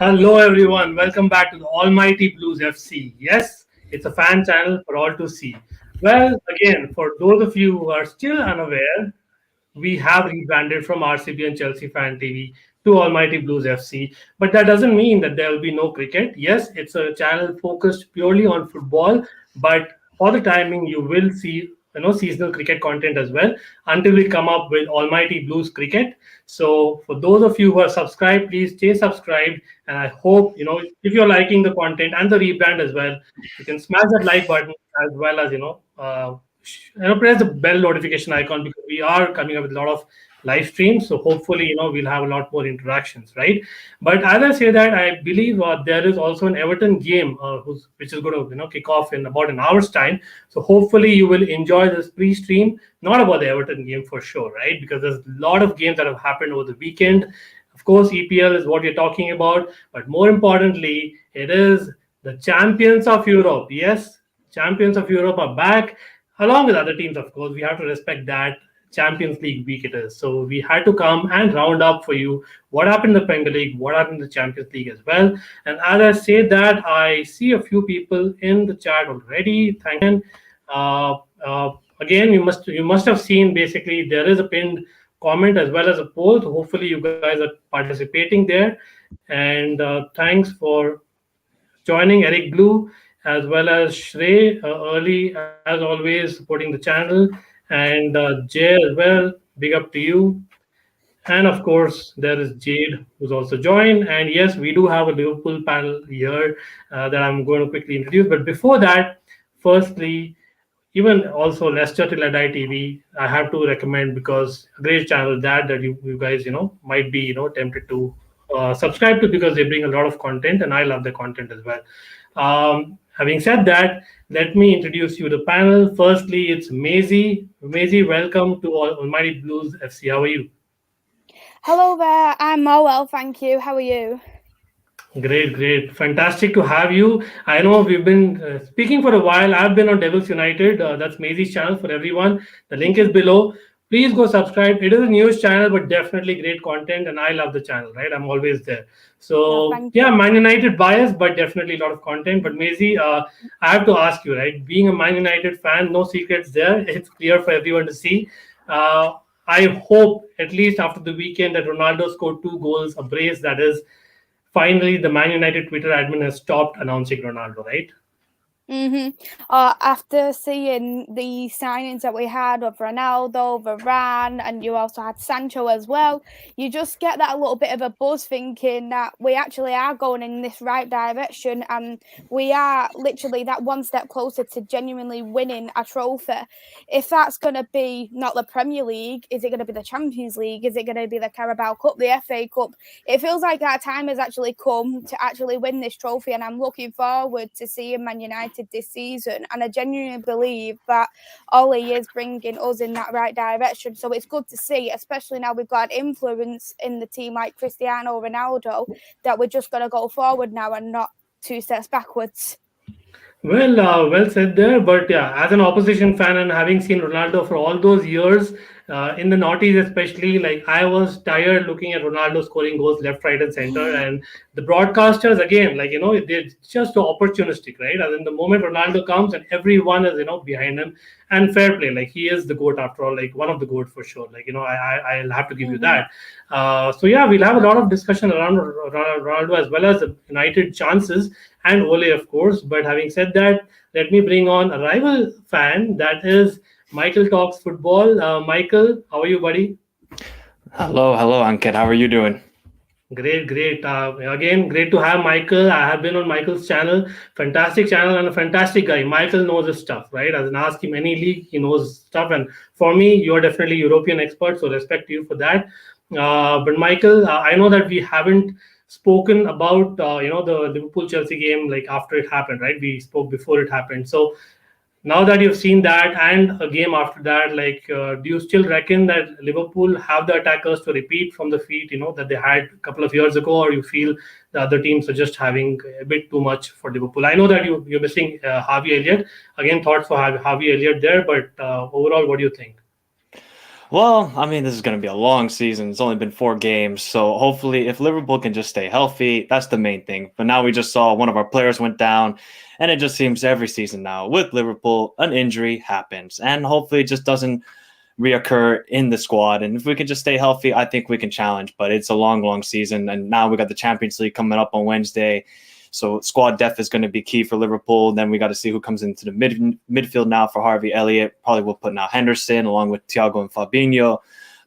Hello everyone, welcome back to the Almighty Blues FC. Yes, it's a fan channel for all to see. Well, again, for those of you who are still unaware, we have rebranded from RCBian Chelsea Fan TV to Almighty Blues FC. But that doesn't mean that there will be no cricket. Yes, it's a channel focused purely on football, but for the timing, you will see seasonal cricket content as well until we come up with Almighty Blues Cricket. So for those of you who are subscribed, please stay subscribed. And I hope if you're liking the content and the rebrand as well, you can smash that like button as well as press the bell notification icon because we are coming up with a lot of live streams. So hopefully, we'll have a lot more interactions, right? But as I say that, I believe there is also an Everton game which is going to kick off in about an hour's time. So hopefully you will enjoy this pre-stream, not about the Everton game for sure, right? Because there's a lot of games that have happened over the weekend. Of course, EPL is what we're talking about, but more importantly, it is the champions of Europe. Yes, champions of Europe are back, along with other teams, of course. We have to respect that Champions League week it is. So we had to come and round up for you what happened in the Premier League, what happened in the Champions League as well. And as I say that, I see a few people in the chat already. Thank you. Again, you must have seen basically there is a pinned comment as well as a poll. So hopefully you guys are participating there. And thanks for joining, Eric Blue, as well as Shrey early, as always, supporting the channel. And Jay as well, big up to you. And of course, there is Jade, who's also joined. And yes, we do have a Liverpool panel here that I'm going to quickly introduce. But before that, firstly, even also Leicester Till I Die TV, I have to recommend because a great channel that you guys, might be, tempted to subscribe to because they bring a lot of content and I love the content as well. Having said that, let me introduce you to the panel. Firstly, it's Maisie. Maisie, welcome to Almighty Blues FC. How are you? Hello there. I'm well, thank you. How are you? Great. Fantastic to have you. I know we've been speaking for a while. I've been on Devils United. That's Maisie's channel for everyone. The link is below. Please go subscribe. It is a news channel, but definitely great content. And I love the channel, right? I'm always there. So, Man United bias, but definitely a lot of content. But Maisie, I have to ask you, right? Being a Man United fan, no secrets there. It's clear for everyone to see. I hope, at least after the weekend, that Ronaldo scored 2 goals, a brace that is finally the Man United Twitter admin has stopped announcing Ronaldo, right? After seeing the signings that we had of Ronaldo, Varane, and you also had Sancho as well, you just get that little bit of a buzz thinking that we actually are going in this right direction and we are literally that one step closer to genuinely winning a trophy. If that's going to be not the Premier League, is it going to be the Champions League? Is it going to be the Carabao Cup, the FA Cup? It feels like our time has actually come to actually win this trophy, and I'm looking forward to seeing Man United this season, and I genuinely believe that Ollie is bringing us in that right direction. So it's good to see, especially now we've got influence in the team like Cristiano Ronaldo, that we're just going to go forward now and not 2 steps backwards. Well said there. But yeah, as an opposition fan and having seen Ronaldo for all those years, in the noughties especially, like I was tired looking at Ronaldo scoring goals left, right, and center. And the broadcasters, again, they're just so opportunistic, right? And then the moment Ronaldo comes and everyone is, behind him, and fair play, like he is the GOAT after all, like one of the GOAT for sure. I'll have to give you that. So yeah, we'll have a lot of discussion around Ronaldo as well as the United chances and Ole, of course. But having said that, let me bring on a rival fan, that is Michael Talks Football. Michael, how are you, buddy? Hello, Ankit. How are you doing? Great. Again, great to have Michael. I have been on Michael's channel. Fantastic channel and a fantastic guy. Michael knows his stuff, right? As an ask him any league, he knows stuff. And for me, you're definitely European expert, so respect to you for that. But Michael, I know that we haven't spoken about the Liverpool Chelsea game like after it happened, right? We spoke before it happened. So now that you've seen that and a game after that, do you still reckon that Liverpool have the attackers to repeat from the feet, that they had a couple of years ago, or you feel the other teams are just having a bit too much for Liverpool? I know that you're missing Harvey Elliott. Again, thoughts for Harvey Elliott there, but overall, what do you think? Well, I mean, this is going to be a long season. It's only been 4 games. So hopefully, if Liverpool can just stay healthy, that's the main thing. But now we just saw one of our players went down. And it just seems every season now with Liverpool, an injury happens. And hopefully, it just doesn't reoccur in the squad. And if we can just stay healthy, I think we can challenge. But it's a long, long season. And now we got the Champions League coming up on Wednesday. So squad depth is going to be key for Liverpool. Then we got to see who comes into the midfield now for Harvey Elliott. Probably will put now Henderson along with Thiago and Fabinho.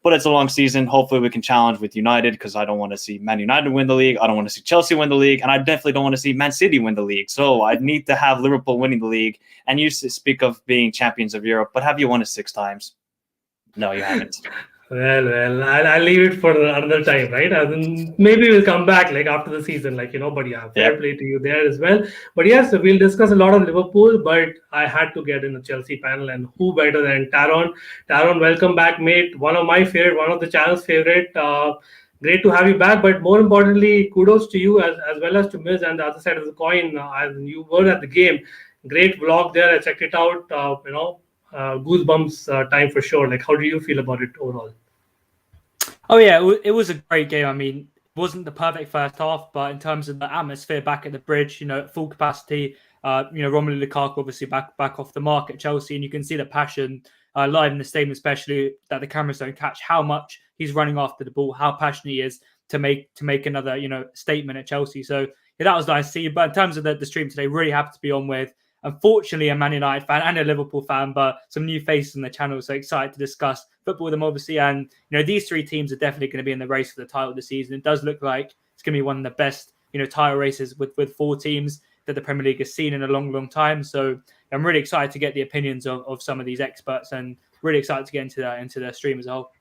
But it's a long season. Hopefully we can challenge with United because I don't want to see Man United win the league. I don't want to see Chelsea win the league. And I definitely don't want to see Man City win the league. So I need to have Liverpool winning the league. And you speak of being champions of Europe, but have you won it 6 times? No, you haven't. Well, I'll leave it for another time, right? And maybe we'll come back like after the season, like, but yeah, fair play to you there as well. But yes, we'll discuss a lot of Liverpool, but I had to get in the Chelsea panel, and who better than Taron? Taron, welcome back, mate. One of my favorite, one of the channel's favorite. Great to have you back, but more importantly, kudos to you as well as to Miz and the other side of the coin. As you were at the game, great vlog there. I checked it out. Goosebumps time for sure. Like, how do you feel about it overall? Oh yeah, it was a great game. I mean, it wasn't the perfect first half, but in terms of the atmosphere back at the Bridge, at full capacity, Romelu Lukaku obviously back off the mark at Chelsea, and you can see the passion live in the stadium, especially that the cameras don't catch how much he's running after the ball, how passionate he is to make another statement at Chelsea. So yeah, that was nice to see. But in terms of the stream today, really happy to be on with, unfortunately, a Man United fan and a Liverpool fan, but some new faces on the channel. So excited to discuss football with them, obviously. And, these 3 teams are definitely going to be in the race for the title this season. It does look like it's going to be one of the best, title races with 4 teams that the Premier League has seen in a long, long time. So I'm really excited to get the opinions of some of these experts, and really excited to get into the stream as a whole.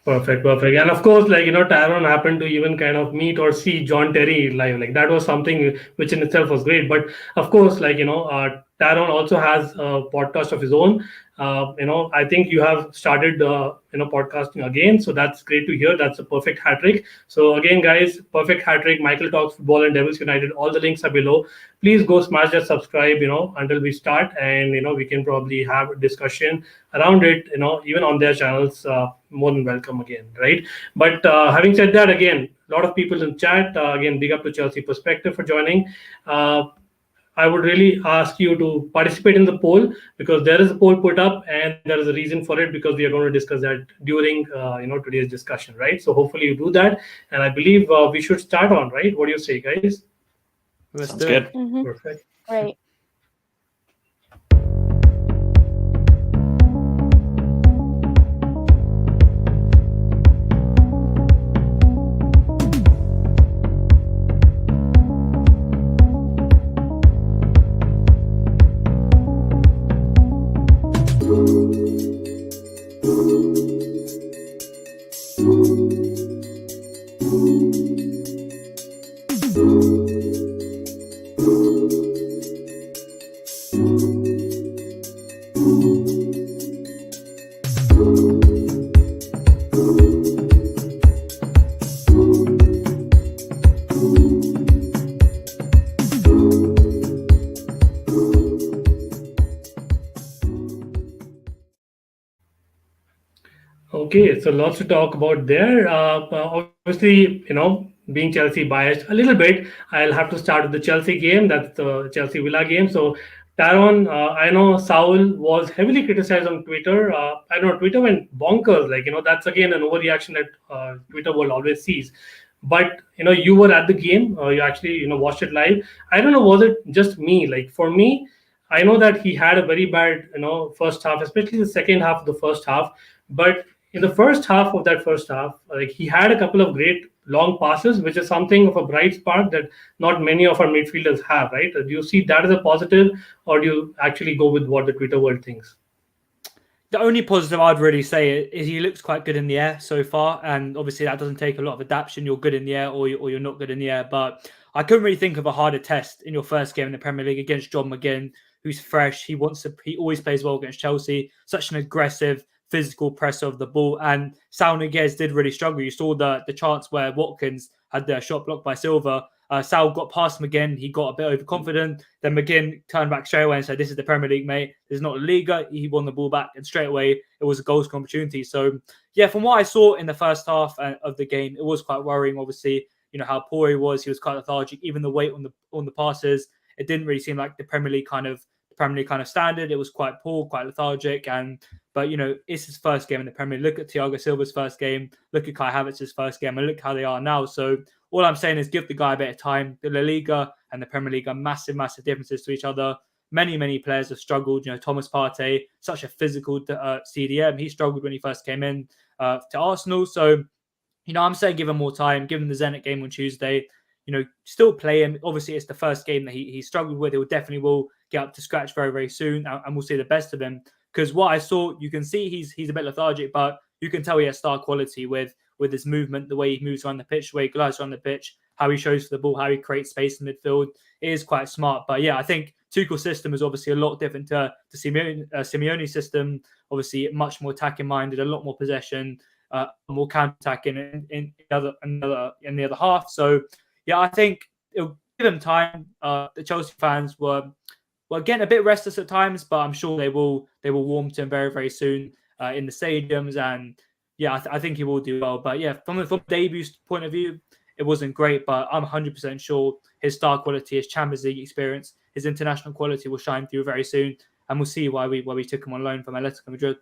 Perfect. And of course, Taron happened to even kind of meet or see John Terry live. Like, that was something which in itself was great. But of course, Taron also has a podcast of his own. I think you have started, podcasting again. So that's great to hear. That's a perfect hat trick. So again, guys, perfect hat trick. Michael Talks Football and Devils United. All the links are below. Please go smash that subscribe, until we start. And, we can probably have a discussion around it, even on their channels. More than welcome again, right? But having said that, again, a lot of people in chat. Again, big up to Chelsea Perspective for joining. I would really ask you to participate in the poll, because there is a poll put up and there is a reason for it, because we are going to discuss that during today's discussion, right? So hopefully you do that, and I believe we should start on, right? What do you say, guys? Sounds good. Mm-hmm. Perfect. Great. Okay, so lots to talk about there. Obviously, being Chelsea biased a little bit, I'll have to start with the Chelsea game. That's the Chelsea Villa game. So, Taron, I know Saul was heavily criticized on Twitter. I know Twitter went bonkers. That's again an overreaction that Twitter world always sees. But you were at the game. You actually watched it live. I don't know, was it just me? Like, for me, I know that he had a very bad first half, especially the second half of the first half. But in the first half of that first half, he had a couple of great long passes, which is something of a bright spark that not many of our midfielders have, right? Do you see that as a positive, or do you actually go with what the Twitter world thinks? The only positive I'd really say is he looks quite good in the air so far, and obviously that doesn't take a lot of adaptation. You're good in the air, or you're not good in the air. But I couldn't really think of a harder test in your first game in the Premier League against John McGinn, who's fresh. He always plays well against Chelsea. Such an aggressive, physical presser of the ball, and Saul Niguez did really struggle. You saw the chance where Watkins had their shot blocked by Silva. Sal got past him again. He got a bit overconfident. Then McGinn turned back straight away and said, "This is the Premier League, mate. This is not La Liga." He won the ball back, and straight away it was a goal scoring opportunity. So yeah, from what I saw in the first half of the game, it was quite worrying. Obviously, how poor he was. He was quite lethargic. Even the weight on the passes, it didn't really seem like the Premier League kind of standard. It was quite poor, quite lethargic. But it's his first game in the Premier League. Look at Thiago Silva's first game. Look at Kai Havertz's first game, and look how they are now. So all I'm saying is give the guy a bit of time. The La Liga and the Premier League are massive, massive differences to each other. Many, many players have struggled. Thomas Partey, such a physical CDM. He struggled when he first came in to Arsenal. So, I'm saying give him more time. Give him the Zenit game on Tuesday. Still play him. Obviously, it's the first game that he struggled with. He definitely will get up to scratch very, very soon, and we'll see the best of him. Because what I saw, you can see he's a bit lethargic, but you can tell he has star quality with his movement, the way he moves around the pitch, the way he glides around the pitch, how he shows for the ball, how he creates space in midfield. It is quite smart. But yeah, I think Tuchel's system is obviously a lot different to Simeone's system. Obviously, much more attacking minded, a lot more possession, more counter attacking in the other half. So yeah, I think it'll give him time. The Chelsea fans were getting a bit restless at times, but I'm sure they will warm to him very, very soon in the stadiums. And yeah, I think he will do well. But yeah, from a debut point of view, it wasn't great, but I'm 100% sure his star quality, his Champions League experience, his international quality will shine through very soon, and we'll see why we took him on loan from Atletico Madrid.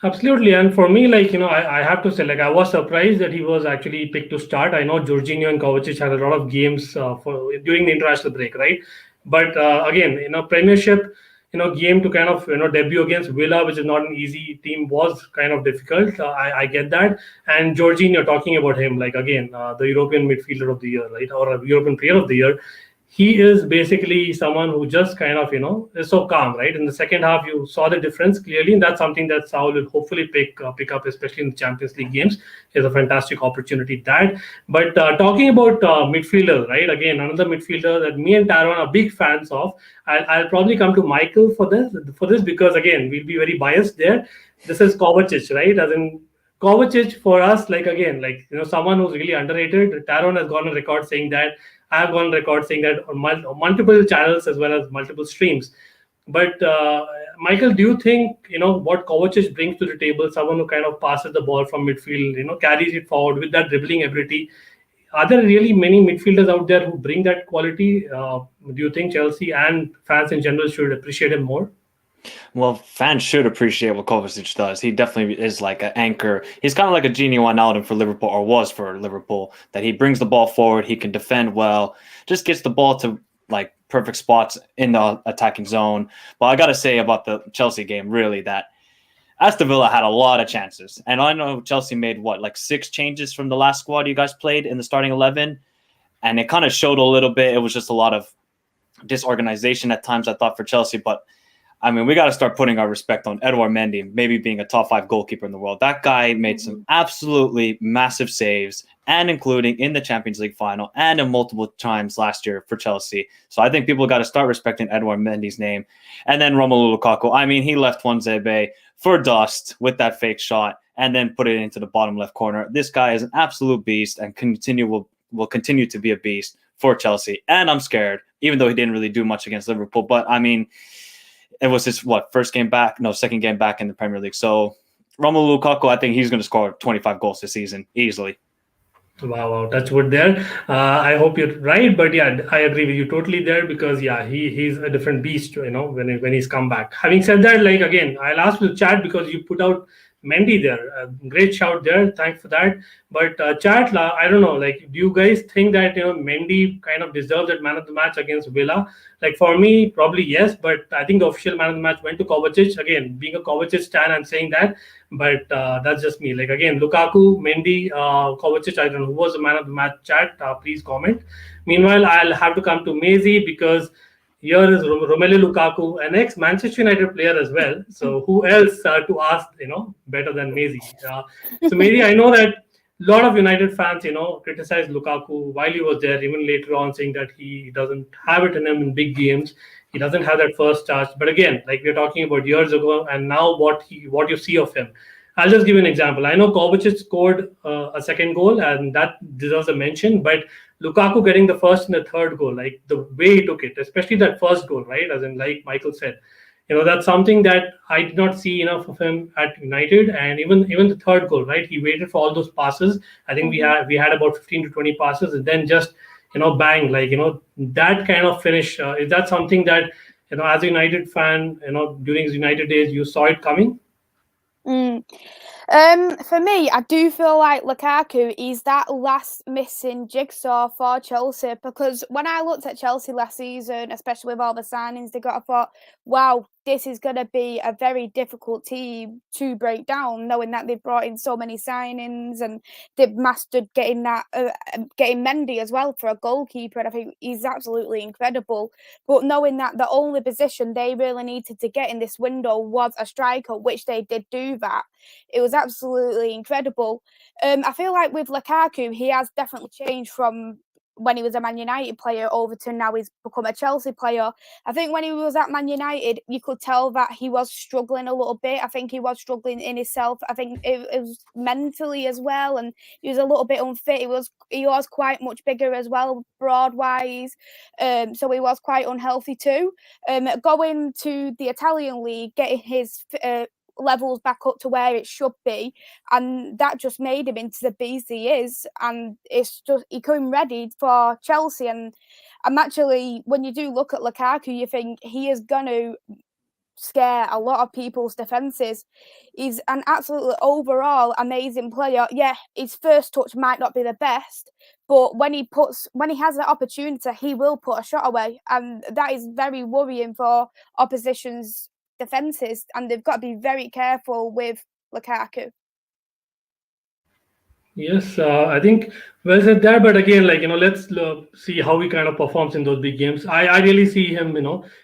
Absolutely. And for me, I have to say, I was surprised that he was actually picked to start. I know Jorginho and Kovacic had a lot of games during the international break, right? But again, Premiership, game to kind of, debut against Villa, which is not an easy team, was kind of difficult. I get that. And Jorginho, talking about him, again, the European midfielder of the year, right? Or a European player of the year. He is basically someone who just kind of, is so calm, right? In the second half, you saw the difference clearly, and that's something that Saul will hopefully pick up, especially in the Champions League games. It's a fantastic opportunity that. But talking about midfielders, right? Again, another midfielder that me and Taron are big fans of. I'll probably come to Michael for this because, again, we'll be very biased there. This is Kovacic, right? As in Kovacic for us, someone who's really underrated. Taron has gone on record saying that. I've gone on record saying that on multiple channels as well as multiple streams. But Michael, do you think, what Kovacic brings to the table, someone who kind of passes the ball from midfield, carries it forward with that dribbling ability? Are there really many midfielders out there who bring that quality? Do you think Chelsea and fans in general should appreciate him more? Well, fans should appreciate what Kovacic does. He definitely is like an anchor. He's kind of like a Gini Wijnaldum for Liverpool, or was for Liverpool, that he brings the ball forward, he can defend well, just gets the ball to perfect spots in the attacking zone. But I got to say about the Chelsea game, really, that Aston Villa had a lot of chances. And I know Chelsea made, 6 changes from the last squad you guys played in the starting 11. And it kind of showed a little bit. It was just a lot of disorganization at times, I thought, for Chelsea. But I mean, we got to start putting our respect on Edouard Mendy, maybe being a top 5 goalkeeper in the world. That guy made some absolutely massive saves, and including in the Champions League final and in multiple times last year for Chelsea. So I think people got to start respecting Edouard Mendy's name. And then Romelu Lukaku. I mean, he left Tuanzebe for dust with that fake shot and then put it into the bottom left corner. This guy is an absolute beast and will continue to be a beast for Chelsea. And I'm scared, even though he didn't really do much against Liverpool. But I mean, it was his second game back in the Premier League. So Romelu Lukaku, I think he's going to score 25 goals this season easily. Wow, touch wood there. I hope you're right, but yeah, I agree with you totally there because he's a different beast, when he's come back. Having said that, again, I'll ask you to chat because you put out Mendy there. Great shout there. Thanks for that. But chat, I don't know, do you guys think that, Mendy kind of deserves that man of the match against Villa? For me, probably yes, but I think the official man of the match went to Kovacic. Again, being a Kovacic stan, I'm saying that, but that's just me. Again, Lukaku, Mendy, Kovacic, I don't know who was the man of the match. Chat, please comment. Meanwhile, I'll have to come to Maisie because here is Romelu Lukaku, an ex-Manchester United player as well. So who else to ask, better than Maisie? So Maisie, I know that a lot of United fans, criticized Lukaku while he was there, even later on, saying that he doesn't have it in him in big games. He doesn't have that first touch. But again, we're talking about years ago, and now what you see of him. I'll just give you an example. I know Kovacic scored a second goal, and that deserves a mention. But Lukaku getting the first and the third goal, like the way he took it, especially that first goal, right? As in, like Michael said, that's something that I did not see enough of him at United, and even the third goal, right? He waited for all those passes. I think we had about 15 to 20 passes, and then just bang, like that kind of finish. Is that something that as a United fan, during his United days, you saw it coming? For me, I do feel like Lukaku is that last missing jigsaw for Chelsea, because when I looked at Chelsea last season, especially with all the signings they got, I thought, wow, this is going to be a very difficult team to break down, knowing that they've brought in so many signings and they've mastered getting Mendy as well for a goalkeeper, and I think he's absolutely incredible. But knowing that the only position they really needed to get in this window was a striker, which they did do that, it was absolutely incredible. I feel like with Lukaku, he has definitely changed from when he was a Man United player over to now he's become a Chelsea player. I think when he was at Man United, you could tell that he was struggling a little bit. I think he was struggling in himself. I think it was mentally as well, and he was a little bit unfit. He was quite much bigger as well, broad-wise, so he was quite unhealthy too. Going to the Italian league, getting his levels back up to where it should be, and that just made him into the beast he is, and it's just he came ready for Chelsea. And I'm actually, when you do look at Lukaku, you think he is going to scare a lot of people's defenses. He's an absolutely overall amazing player. Yeah, his first touch might not be the best, but when he has that opportunity, he will put a shot away, and that is very worrying for opposition's defenses, and they've got to be very careful with Lukaku. Yes, I think well said there. But again, let's see how he kind of performs in those big games. I really see him,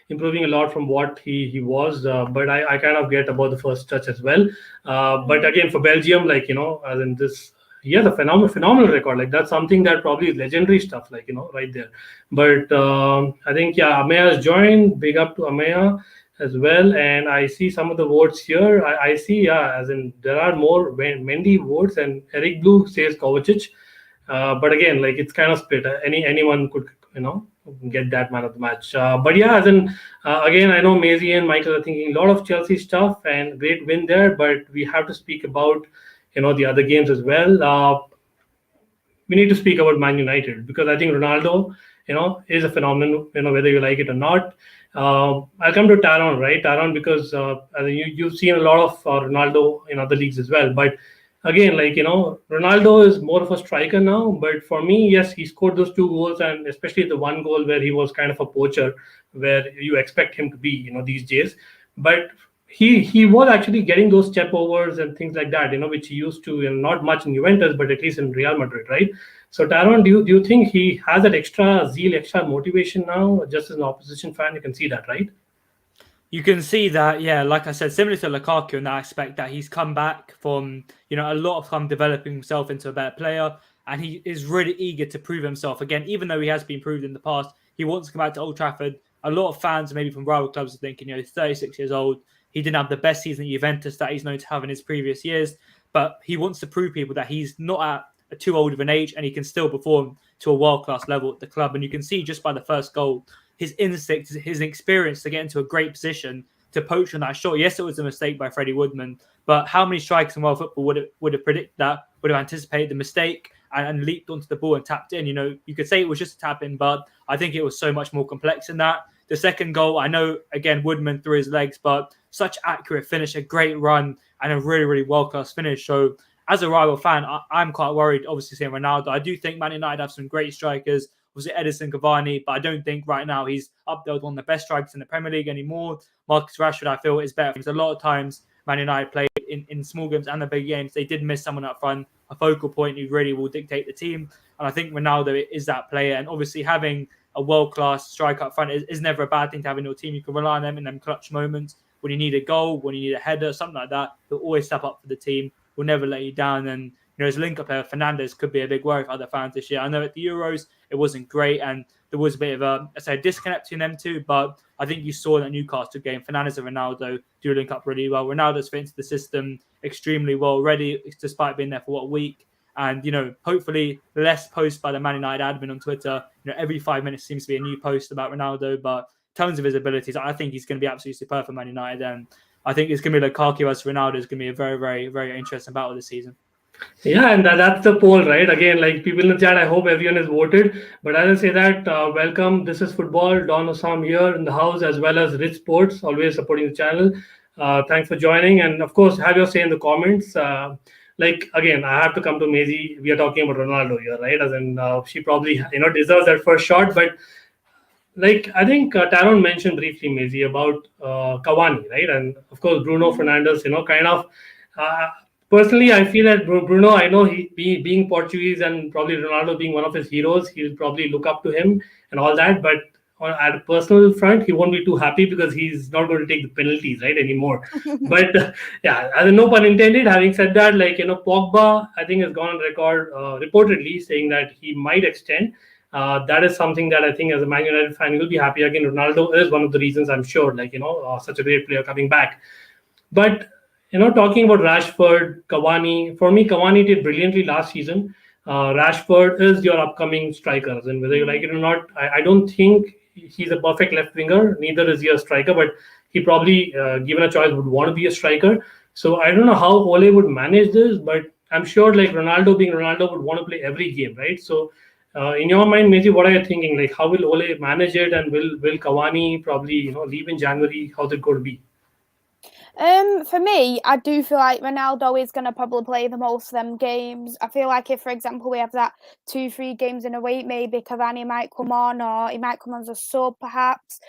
improving a lot from what he was. But I kind of get about the first touch as well. But again, for Belgium, as in this, he has a phenomenal record. Like that's something that probably is legendary stuff. Right there. But I think Amaya has joined. Big up to Amaya as well, and I see some of the votes here. I see, as in there are more Mendy votes, and Eric Blue says Kovacic. But again, it's kind of split. Anyone could, get that man of the match. But yeah, as in again, I know Maisie and Michael are thinking a lot of Chelsea stuff and great win there, but we have to speak about the other games as well. We need to speak about Man United, because I think Ronaldo, is a phenomenon, whether you like it or not. I'll come to Taron, right? Taron, because you've seen a lot of Ronaldo in other leagues as well. But again, Ronaldo is more of a striker now. But for me, yes, he scored those 2 goals, and especially the one goal where he was kind of a poacher, where you expect him to be, these days. But he was actually getting those step overs and things like that, which he used to, not much in Juventus, but at least in Real Madrid, right? So Taron, do you think he has that extra zeal, extra motivation now, just as an opposition fan? You can see that, right? You can see that, yeah, like I said, similar to Lukaku in that aspect, that he's come back from, a lot of time developing himself into a better player, and he is really eager to prove himself again. Even though he has been proved in the past, he wants to come back to Old Trafford. A lot of fans, maybe from rival clubs, are thinking, he's 36 years old. He didn't have the best season at Juventus that he's known to have in his previous years, but he wants to prove people that he's not at too old of an age, and he can still perform to a world-class level at the club. And you can see just by the first goal, his instinct, his experience to get into a great position to poach on that shot. Yes, it was a mistake by Freddie Woodman, but how many strikers in world football would have predicted that, would have anticipated the mistake and leaped onto the ball and tapped in? You could say it was just a tap in, but I think it was so much more complex than that. The second goal, I know, again, Woodman threw his legs, but such accurate finish, a great run, and a really, really world-class finish. So as a rival fan, I'm quite worried, obviously, seeing Ronaldo. I do think Man United have some great strikers. Was it Edison Cavani? But I don't think right now he's up there with one of the best strikers in the Premier League anymore. Marcus Rashford, I feel, is better. Because a lot of times Man United played in small games and the big games, they did miss someone up front, a focal point who really will dictate the team. And I think Ronaldo is that player. And obviously having a world-class striker up front is never a bad thing to have in your team. You can rely on them in them clutch moments. When you need a goal, when you need a header, something like that, he'll always step up for the team. Will never let you down. And his link-up player, Fernandes, could be a big worry for other fans this year. I know at the Euros, it wasn't great, and there was a bit of a disconnect between them two, but I think you saw in that Newcastle game, Fernandes and Ronaldo do link up really well. Ronaldo's fit into the system extremely well already, despite being there for, a week, And, hopefully less posts by the Man United admin on Twitter. Every 5 minutes seems to be a new post about Ronaldo, but in terms of his abilities, I think he's going to be absolutely superb for Man United. And I think it's going to be Lukaku versus Ronaldo is going to be a very, very, very interesting battle this season. Yeah, and that's the poll, right? Again, like people in the chat, I hope everyone has voted. But as I say that, welcome. This is Football. Don Osam here in the house, as well as Rich Sports, always supporting the channel. Thanks for joining. And of course, have your say in the comments. Again, I have to come to Maisie. We are talking about Ronaldo here, right? As in, she probably, deserves that first shot. But I think Taron mentioned briefly, Maisie, about Cavani, right? And of course, Bruno Fernandes, kind of... personally, I feel that Bruno, I know being Portuguese and probably Ronaldo being one of his heroes, he'll probably look up to him and all that. But at a personal front, he won't be too happy because he's not going to take the penalties, right, anymore. But yeah, no pun intended. Having said that, Pogba, I think has gone on record reportedly saying that he might extend. That is something that I think as a Man United fan, you'll be happy. Again, Ronaldo is one of the reasons, I'm sure, such a great player coming back. But talking about Rashford, Cavani, for me, Cavani did brilliantly last season. Rashford is your upcoming striker. And whether you like it or not, I don't think he's a perfect left winger. Neither is he a striker, but he probably, given a choice, would want to be a striker. So I don't know how Ole would manage this, but I'm sure Ronaldo being Ronaldo would want to play every game, right? So in your mind, Maisie, what are you thinking? How will Ole manage it, and will Cavani probably leave in January? How's it going to be? For me, I do feel like Ronaldo is going to probably play the most of them games. I feel like if, for example, we have that 2-3 games in a week, maybe Cavani might come on, or he might come on as a sub, perhaps.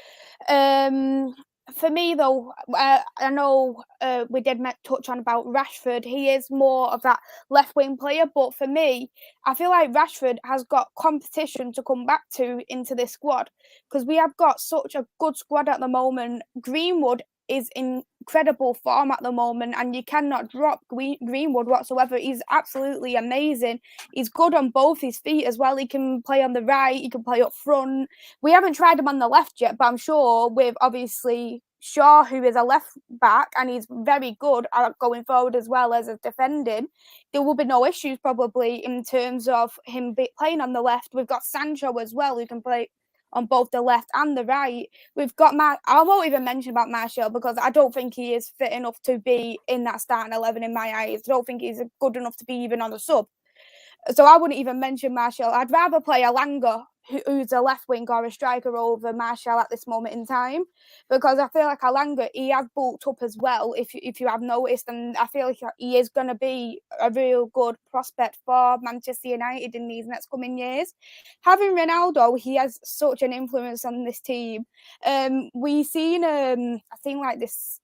For me, though, I know we did touch on about Rashford. He is more of that left-wing player, but for me, I feel like Rashford has got competition to come back to into this squad, because we have got such a good squad at the moment. Greenwood is in incredible form at the moment, and you cannot drop Greenwood whatsoever. He's absolutely amazing. He's good on both his feet as well. He can play on the right, he can play up front. We haven't tried him on the left yet, but I'm sure with obviously Shaw, who is a left back, and he's very good at going forward as well as defending, there will be no issues probably in terms of him playing on the left. We've got Sancho as well, who can play on both the left and the right. We've got I won't even mention about Martial, because I don't think he is fit enough to be in that starting 11 in my eyes. I don't think he's good enough to be even on the sub. So I wouldn't even mention Martial. I'd rather play Alanga, who's a left wing or a striker, over Martial at this moment in time, because I feel like Alanga, he has bulked up as well, if you have noticed, and I feel like he is going to be a real good prospect for Manchester United in these next coming years. Having Ronaldo, he has such an influence on this team. We've seen I think this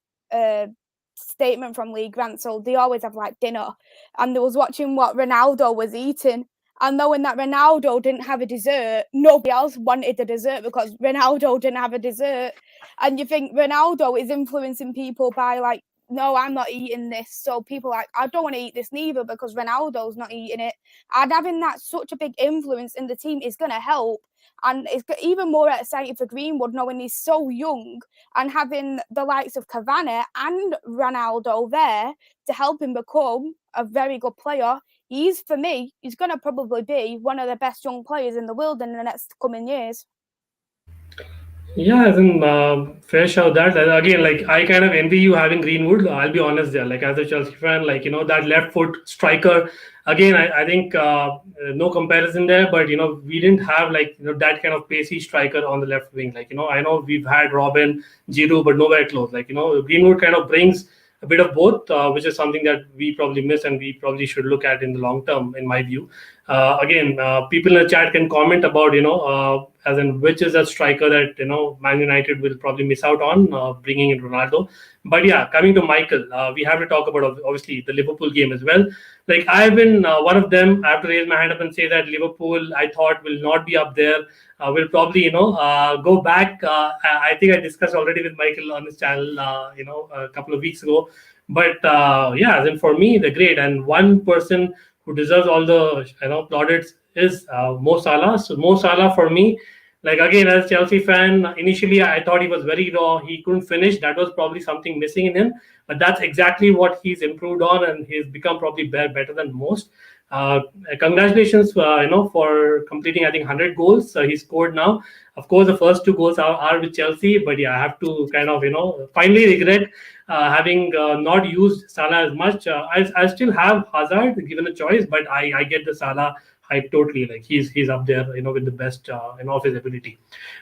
statement from Lee Grant, so they always have dinner, and they was watching what Ronaldo was eating, and knowing that Ronaldo didn't have a dessert, nobody else wanted the dessert because Ronaldo didn't have a dessert. And you think Ronaldo is influencing people by no, I'm not eating this. So people I don't want to eat this neither because Ronaldo's not eating it. And having that such a big influence in the team is going to help. And it's even more exciting for Greenwood, knowing he's so young, and having the likes of Cavani and Ronaldo there to help him become a very good player. For me, he's going to probably be one of the best young players in the world in the next coming years. Yeah, as in fair shout that. Again, I kind of envy you having Greenwood. I'll be honest there. As a Chelsea fan, that left foot striker. Again, I think no comparison there, but we didn't have that kind of pacey striker on the left wing. I know we've had Robin, Giroud, but nowhere close. Greenwood kind of brings a bit of both, which is something that we probably miss and we probably should look at in the long term, in my view. Again, people in the chat can comment about, as in which is a striker that, Man United will probably miss out on bringing in Ronaldo. But yeah, coming to Michael, we have to talk about, obviously, the Liverpool game as well. I've been one of them. I have to raise my hand up and say that Liverpool, I thought, will not be up there. Will probably, go back. I think I discussed already with Michael on his channel, a couple of weeks ago. But yeah, then for me, the great and one person who deserves all the plaudits is Mo Salah. So Mo Salah for me, again, as a Chelsea fan, initially I thought he was very raw. He couldn't finish. That was probably something missing in him. But that's exactly what he's improved on, and he's become probably better than most. Congratulations, for completing, I think, 100 goals he scored now. Of course, the first 2 goals are with Chelsea, but yeah, I have to kind of, finally regret having not used Salah as much. I still have Hazard given a choice, but I get the Salah hype totally. Like he's up there, with the best, of his ability.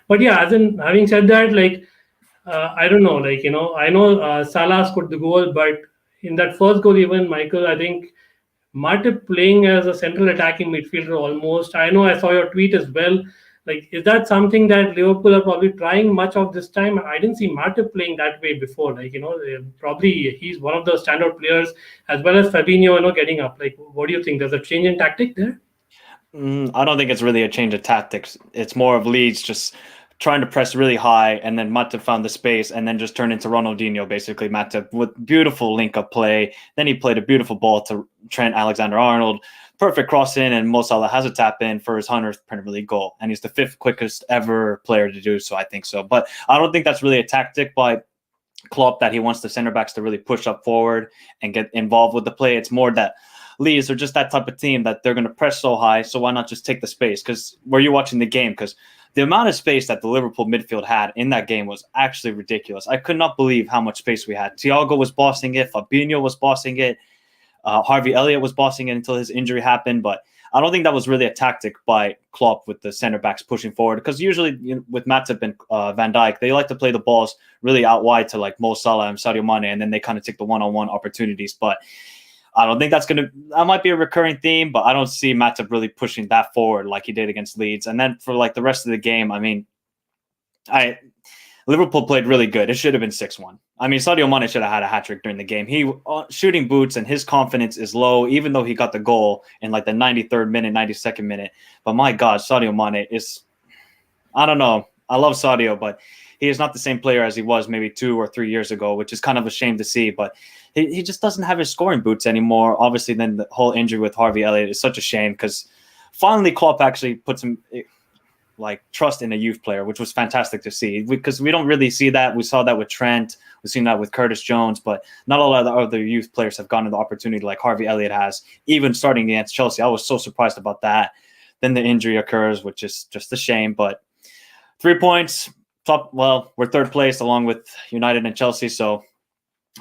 But yeah, as in having said that, like I don't know, like I know Salah scored the goal, but in that first goal, even Michael, I think Matip playing as a central attacking midfielder almost. I know I saw your tweet as well. Like, is that something that Liverpool are probably trying much of this time? I didn't see Matip playing that way before. Like, probably he's one of the standout players as well as Fabinho, getting up. Like, what do you think? There's a change in tactic there? I don't think it's really a change of tactics. It's more of Leeds just trying to press really high, and then Matip found the space and then just turned into Ronaldinho, basically. Matip with beautiful link-up play. Then he played a beautiful ball to Trent Alexander-Arnold. Perfect cross in, and Mo Salah has a tap in for his 100th Premier League goal. And he's the 5th quickest ever player to do so, I think so. But I don't think that's really a tactic by Klopp that he wants the center-backs to really push up forward and get involved with the play. It's more that Leeds are just that type of team that they're going to press so high, so why not just take the space? Because were you watching the game? Because the amount of space that the Liverpool midfield had in that game was actually ridiculous. I could not believe how much space we had. Thiago was bossing it. Fabinho was bossing it. Harvey Elliott was bossing it until his injury happened. But I don't think that was really a tactic by Klopp with the center backs pushing forward. Because usually with Matip and Van Dijk, they like to play the balls really out wide to like Mo Salah and Sadio Mane, and then they kind of take the one-on-one opportunities. But I don't think that might be a recurring theme, but I don't see Matip really pushing that forward like he did against Leeds. And then for like the rest of the game, I mean, Liverpool played really good. It should have been 6-1. I mean, Sadio Mane should have had a hat-trick during the game. He shooting boots and his confidence is low, even though he got the goal in like the 93rd minute, 92nd minute. But my God, Sadio Mane is, I don't know. I love Sadio, but he is not the same player as he was maybe 2 or 3 years ago, which is kind of a shame to see. But he just doesn't have his scoring boots anymore. Obviously, then the whole injury with Harvey Elliott is such a shame because finally Klopp actually put some like trust in a youth player, which was fantastic to see because we don't really see that. We saw that with Trent. We've seen that with Curtis Jones, but not a lot of the other youth players have gotten the opportunity like Harvey Elliott has, even starting against Chelsea. I was so surprised about that. Then the injury occurs, which is just a shame. But 3 points, we're 3rd place along with United and Chelsea, so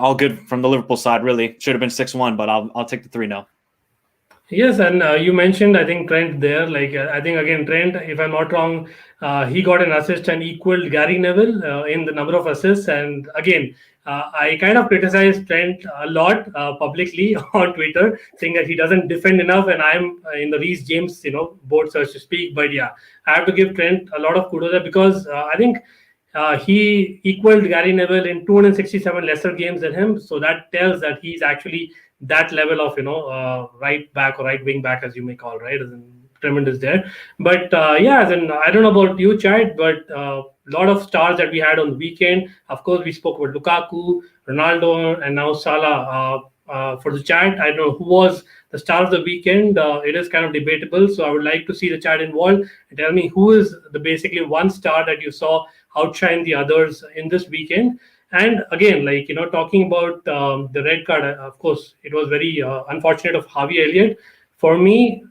all good from the Liverpool side, really. Should have been 6-1, but I'll take the 3-0. Yes, and you mentioned, I think, Trent there. Like, I think, again, Trent, if I'm not wrong, he got an assist and equaled Gary Neville in the number of assists. And again, I kind of criticized Trent a lot publicly on Twitter, saying that he doesn't defend enough, and I'm in the Reece James, boat, so to speak. But yeah, I have to give Trent a lot of kudos there because I think he equaled Gary Neville in 267 lesser games than him. So that tells that he's actually that level of, right back or right wing back, as you may call, right? Tremendous there. But yeah, then I don't know about you, Chad, but a lot of stars that we had on the weekend. Of course, we spoke about Lukaku, Ronaldo, and now Salah. For the chat, I don't know who was the star of the weekend. It is kind of debatable. So I would like to see the chat involved and tell me who is the basically one star that you saw outshine the others in this weekend. And again, like, talking about the red card, of course, it was very unfortunate of Harvey Elliott. For me,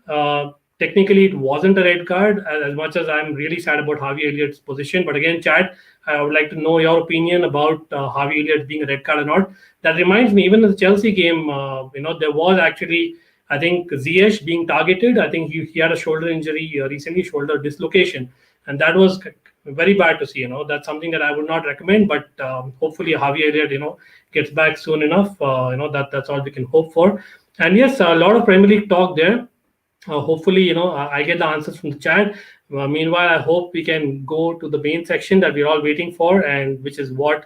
technically, it wasn't a red card as much as I'm really sad about Harvey Elliott's position. But again, Chad, I would like to know your opinion about Harvey Elliott being a red card or not. That reminds me, even in the Chelsea game, there was actually, I think, Ziyech being targeted. I think he had a shoulder injury recently, shoulder dislocation. And that was very bad to see. That's something that I would not recommend. But hopefully Harvey Elliott, gets back soon enough. That's all we can hope for. And yes, a lot of Premier League talk there. Hopefully, I get the answers from the chat. Meanwhile, I hope we can go to the main section that we're all waiting for, and which is what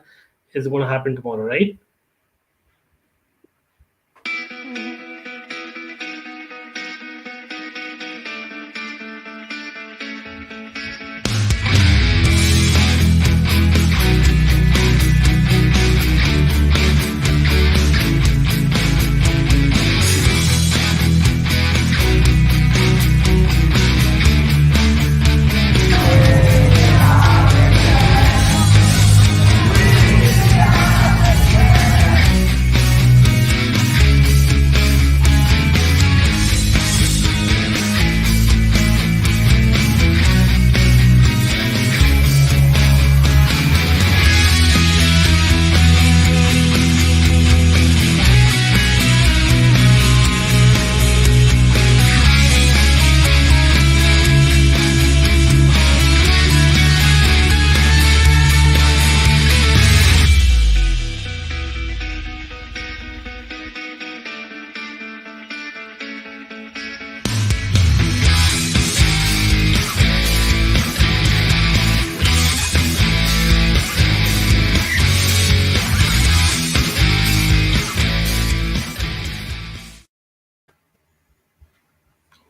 is going to happen tomorrow, right?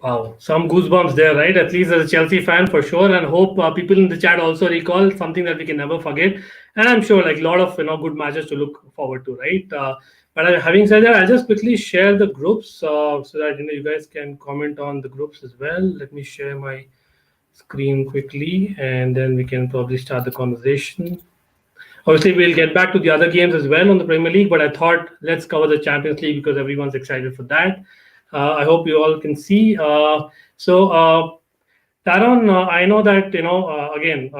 Wow, some goosebumps there, right? At least as a Chelsea fan for sure, and hope people in the chat also recall something that we can never forget. And I'm sure like a lot of good matches to look forward to, right? But having said that, I'll just quickly share the groups so that you guys can comment on the groups as well. Let me share my screen quickly, and then we can probably start the conversation. Obviously, we'll get back to the other games as well on the Premier League, but I thought let's cover the Champions League because everyone's excited for that. I hope you all can see. Taron, I know that again,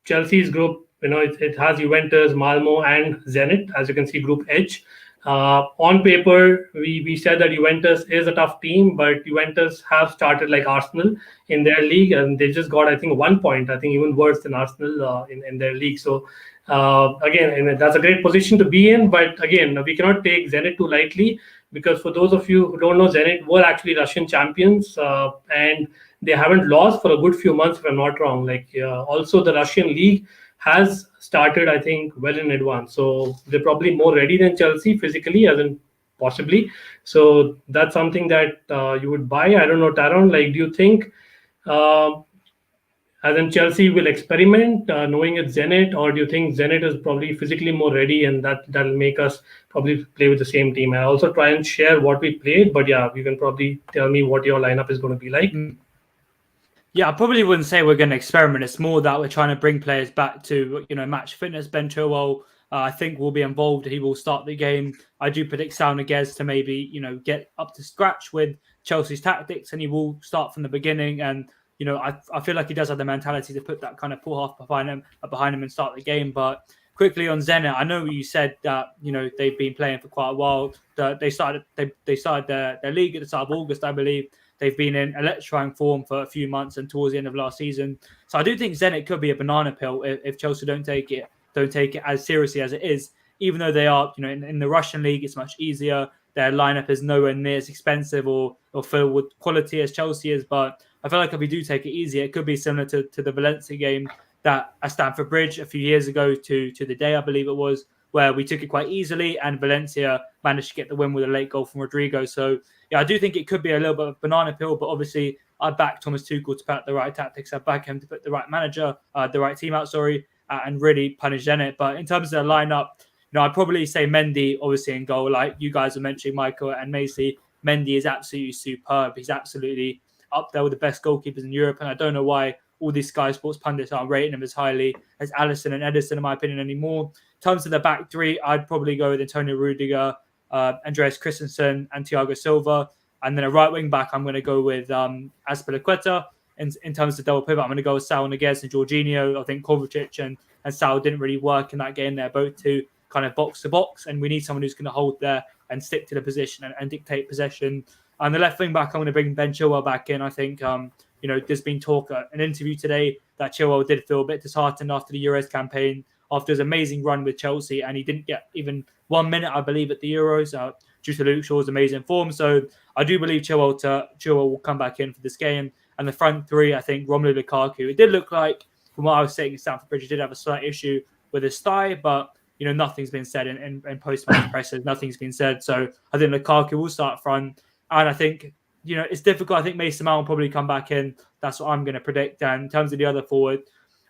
Chelsea's group, it has Juventus, Malmo, and Zenit, as you can see, Group H. On paper, we said that Juventus is a tough team, but Juventus have started like Arsenal in their league, and they just got, I think, 1 point. I think even worse than Arsenal in their league. So again, that's a great position to be in. But again, we cannot take Zenit too lightly, because for those of you who don't know, Zenit were actually Russian champions, and they haven't lost for a good few months, if I'm not wrong. Also, the Russian league has started, I think, well in advance. So they're probably more ready than Chelsea physically, as in possibly. So that's something that you would buy. I don't know, Taron, do you think as in Chelsea will experiment knowing it's Zenit, or do you think Zenit is probably physically more ready and that'll make us probably play with the same team? And also try and share what we played, but yeah, you can probably tell me what your lineup is going to be like. Yeah, I probably wouldn't say we're going to experiment. It's more that we're trying to bring players back to, match fitness. Ben Chilwell, I think, will be involved. He will start the game. I do predict Sal Niguez to maybe, get up to scratch with Chelsea's tactics, and he will start from the beginning. And, I feel like he does have the mentality to put that kind of pull half behind him and start the game. But quickly on Zenit, I know you said that, they've been playing for quite a while. They started their league at the start of August, I believe. They've been in electrifying form for a few months and towards the end of last season. So I do think Zenit could be a banana pill if Chelsea don't take it as seriously as it is. Even though they are, in the Russian league, it's much easier. Their lineup is nowhere near as expensive or filled with quality as Chelsea is. But I feel like if we do take it easy, it could be similar to the Valencia game that at Stamford Bridge a few years ago to the day, I believe it was, where we took it quite easily and Valencia managed to get the win with a late goal from Rodrigo. So, yeah, I do think it could be a little bit of a banana pill, but obviously I back Thomas Tuchel to put out the right tactics. I back him to put the right manager, the right team out, and really punish Zenit. But in terms of the lineup, I'd probably say Mendy, obviously, in goal. Like you guys were mentioning, Michael and Macy, Mendy is absolutely superb. He's absolutely up there with the best goalkeepers in Europe, and I don't know why all these Sky Sports pundits aren't rating him as highly as Alisson and Ederson, in my opinion, anymore. In terms of the back three, I'd probably go with Antonio Rudiger, Andreas Christensen, and Thiago Silva. And then a right wing back, I'm going to go with Azpilicueta. In terms of double pivot, I'm going to go with Sal Niguez and Jorginho. I think Kovacic and Sal didn't really work in that game. They're both too kind of box to box, and we need someone who's going to hold there and stick to the position and dictate possession. And the left wing back, I'm going to bring Ben Chilwell back in. I think, there's been talk, an interview today that Chilwell did feel a bit disheartened after the Euros campaign, after his amazing run with Chelsea, and he didn't get even 1 minute, I believe, at the Euros due to Luke Shaw's amazing form. So I do believe Chilwell will come back in for this game. And the front three, I think Romelu Lukaku. It did look like, from what I was saying, Stamford Bridge, he did have a slight issue with his thigh, but nothing's been said in post-match presses. Nothing's been said. So I think Lukaku will start front. And I think, it's difficult. I think Mason Mount will probably come back in. That's what I'm going to predict. And in terms of the other forward,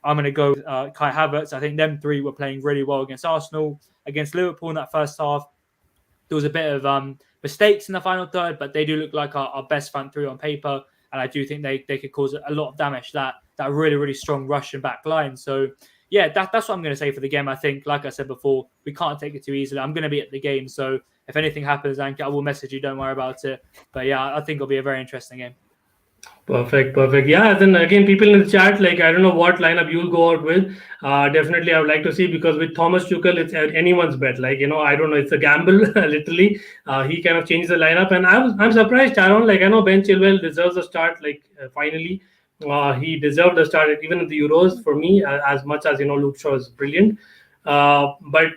I'm going to go with Kai Havertz. I think them three were playing really well against Arsenal, against Liverpool in that first half. There was a bit of mistakes in the final third, but they do look like our best front three on paper. And I do think they could cause a lot of damage, that really, really strong Russian back line. So, yeah, that's what I'm going to say for the game. I think, like I said before, we can't take it too easily. I'm going to be at the game. So if anything happens, Ankit, I will message you. Don't worry about it. But, yeah, I think it'll be a very interesting game. Perfect. Yeah, then again, people in the chat, I don't know what lineup you'll go out with. Definitely, I would like to see, because with Thomas Tuchel, it's anyone's bet. I don't know, it's a gamble, literally. He kind of changed the lineup, and I'm surprised, Taron. I know Ben Chilwell deserves a start. Finally, he deserved a start, even at the Euros for me, as much as Luke Shaw is brilliant. But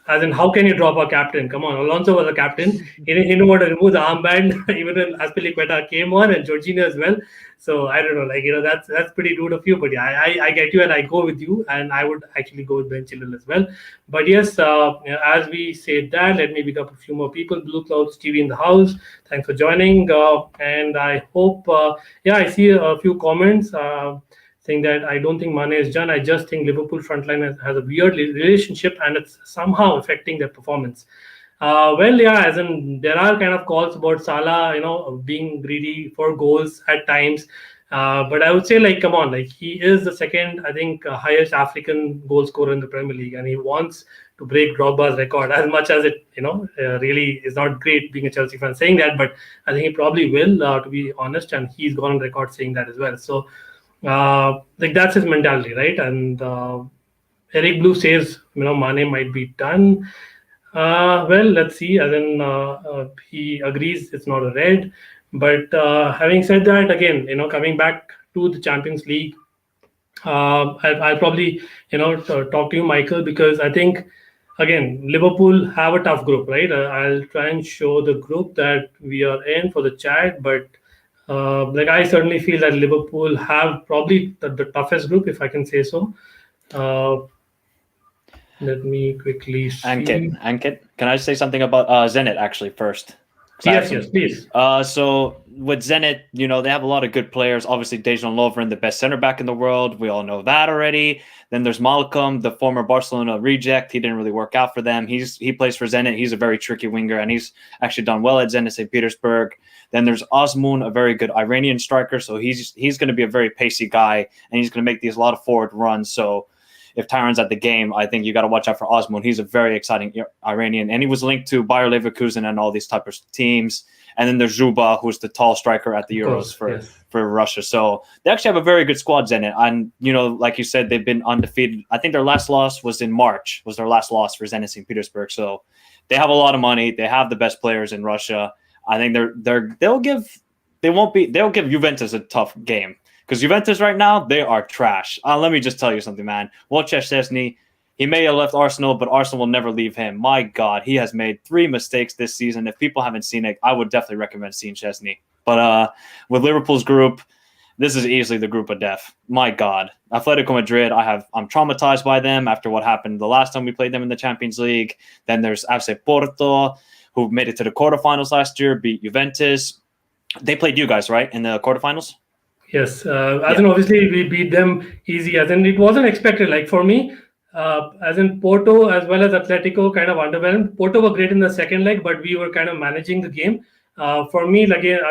As in, how can you drop a captain? Come on, Alonso was a captain. He didn't want to remove the armband even when Azpilicueta came on and Jorginho as well. So I don't know, that's pretty rude of you. But yeah, I get you and I go with you, and I would actually go with Ben Chilwell as well. But yes, as we said that, let me pick up a few more people. Blue Clouds TV in the house. Thanks for joining, and I hope. I see a few comments. Saying that I don't think Mane is done. I just think Liverpool frontline has a weird relationship and it's somehow affecting their performance. As in there are kind of calls about Salah, being greedy for goals at times. But I would say, come on, he is the second, I think, highest African goal scorer in the Premier League, and he wants to break Drogba's record. As much as it, really is not great being a Chelsea fan saying that, but I think he probably will, to be honest, and he's gone on record saying that as well. So. That's his mentality, right? And Eric Blue says, Mane might be done. Let's see. And then he agrees it's not a red. But having said that, again, coming back to the Champions League, I'll probably, talk to you, Michael, because I think, again, Liverpool have a tough group, right? I'll try and show the group that we are in for the chat, but I certainly feel that Liverpool have probably the toughest group, if I can say so. Let me quickly see. Ankit, can I say something about Zenit actually first? Yes, please. So with Zenit, they have a lot of good players. Obviously, Dejan Lovren, the best center back in the world. We all know that already. Then there's Malcolm, the former Barcelona reject. He didn't really work out for them. He plays for Zenit. He's a very tricky winger, and he's actually done well at Zenit St. Petersburg. Then there's Osmoon, a very good Iranian striker. So he's going to be a very pacey guy, and he's going to make a lot of forward runs. So if Taron's at the game, I think you got to watch out for Osmoon. He's a very exciting Iranian, and he was linked to Bayer Leverkusen and all these type of teams. And then there's Zhuba, who's the tall striker at the Euros for Russia. So they actually have a very good squad, Zenit. And, like you said, they've been undefeated. I think their last loss was in March, was their last loss for Zenit St. Petersburg. So they have a lot of money. They have the best players in Russia. I think they'll give Juventus a tough game. Because Juventus right now, they are trash. Let me just tell you something, man. Wojciech Szczesny, he may have left Arsenal, but Arsenal will never leave him. My God, he has made 3 mistakes this season. If people haven't seen it, I would definitely recommend seeing Szczesny. But with Liverpool's group, this is easily the group of death. My God. Atletico Madrid, I'm traumatized by them after what happened the last time we played them in the Champions League. Then there's FC Porto, who made it to the quarterfinals last year, beat Juventus. They played you guys, right, in the quarterfinals? Yes, as in obviously we beat them easy, as in it wasn't expected. Like for me, as in Porto as well as Atletico kind of underwhelmed. Porto were great in the second leg, but we were kind of managing the game. For me, again,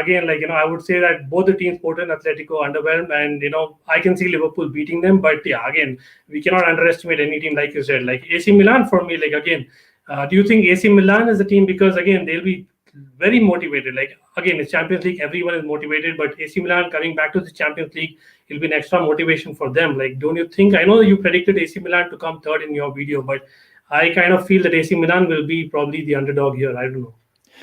I would say that both the teams, Porto and Atletico, underwhelmed, and I can see Liverpool beating them. But yeah, again, we cannot underestimate any team, like you said. Like AC Milan, for me, do you think AC Milan is a team, because again they'll be very motivated? Like again, it's Champions League, everyone is motivated, but AC Milan coming back to the Champions League, it'll be an extra motivation for them. Like, don't you think? I know you predicted AC Milan to come third in your video, but I kind of feel that AC Milan will be probably the underdog here. I don't know.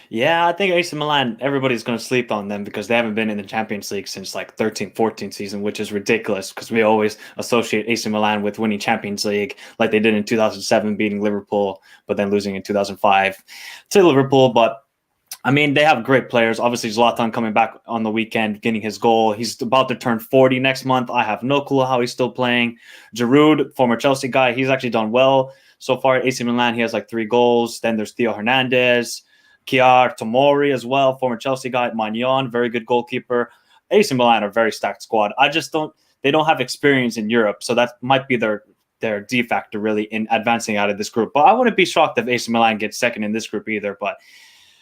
Yeah, I think AC Milan, everybody's going to sleep on them because they haven't been in the Champions League since 13-14 season, which is ridiculous because we always associate AC Milan with winning Champions League like they did in 2007, beating Liverpool, but then losing in 2005 to Liverpool. But I mean, they have great players. Obviously, Zlatan coming back on the weekend, getting his goal. He's about to turn 40 next month. I have no clue how he's still playing. Giroud, former Chelsea guy, he's actually done well so far at AC Milan. He has 3 goals. Then there's Theo Hernandez, Kiar Tomori as well, former Chelsea guy. Magnan, very good goalkeeper. AC Milan are a very stacked squad. They don't have experience in Europe, so that might be their de facto really in advancing out of this group. But I wouldn't be shocked if AC Milan gets second in this group either. But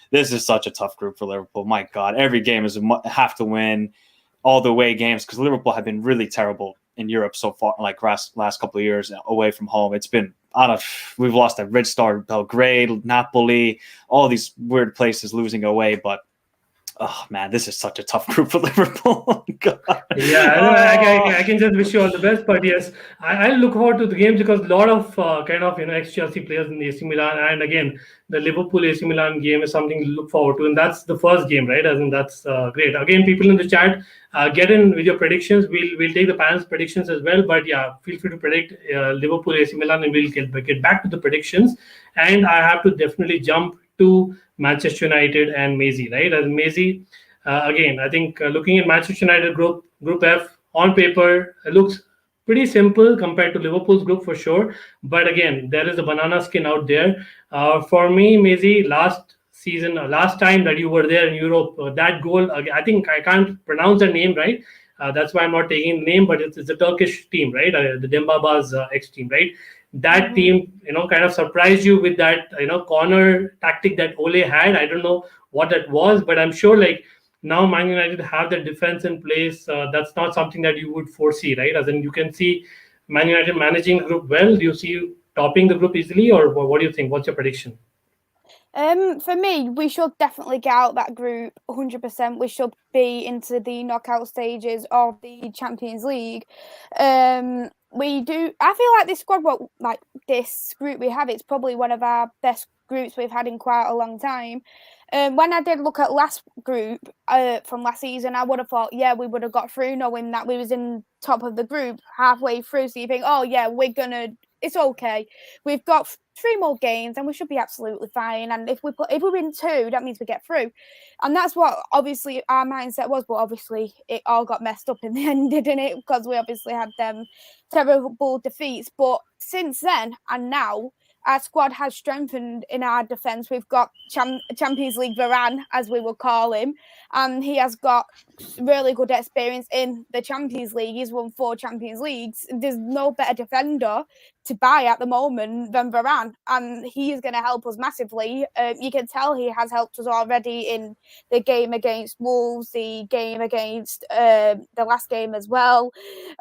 this is such a tough group for Liverpool. My God, every game is have to win, all the away games, because Liverpool have been really terrible in Europe so far, last couple of years away from home. It's been we've lost at Red Star Belgrade, Napoli, all these weird places losing away. But Oh man, this is such a tough group for Liverpool. God. Yeah, I know, I can just wish you all the best. But yes, I look forward to the games because a lot of ex-Chelsea players in the AC Milan, and again the Liverpool AC Milan game is something to look forward to, and that's the first game, right? As in that's great. Again, people in the chat, get in with your predictions. We'll take the panel's predictions as well. But yeah, feel free to predict Liverpool AC Milan, and we'll get back to the predictions. And I have to definitely jump to Manchester United and Mais, right? As Mais. Again, I think looking at Manchester United Group F on paper looks pretty simple compared to Liverpool's group for sure. But again, there is a banana skin out there. For me, Maisie, last season, last time that you were there in Europe, that goal, I think I can't pronounce the name right. That's why I'm not taking the name, but it's a Turkish team, right? The Dembaba's ex team, right? That team, kind of surprised you with that, corner tactic that Ole had. I don't know what that was, but I'm sure now Man United have the defense in place. That's not something that you would foresee, right? As in, you can see Man United managing the group well. Do you see you topping the group easily, or what do you think? What's your prediction? For me, we should definitely get out that group 100%. We should be into the knockout stages of the Champions League. We do. I feel like this squad, this group we have, it's probably one of our best groups we've had in quite a long time. When I did look at last group from last season, I would have thought, yeah, we would have got through, knowing that we was in top of the group halfway through. So you think, oh yeah, it's okay. We've got 3 more games and we should be absolutely fine. And if we win 2, that means we get through. And that's what obviously our mindset was. But obviously it all got messed up in the end, didn't it? Because we obviously had them terrible defeats. But since then and now, our squad has strengthened in our defence. We've got Champions League Varane, as we would call him, and he has got really good experience in the Champions League. He's won 4 Champions Leagues. There's no better defender to buy at the moment than Varane, and he is going to help us massively. You can tell he has helped us already in the game against Wolves, the game against the last game as well.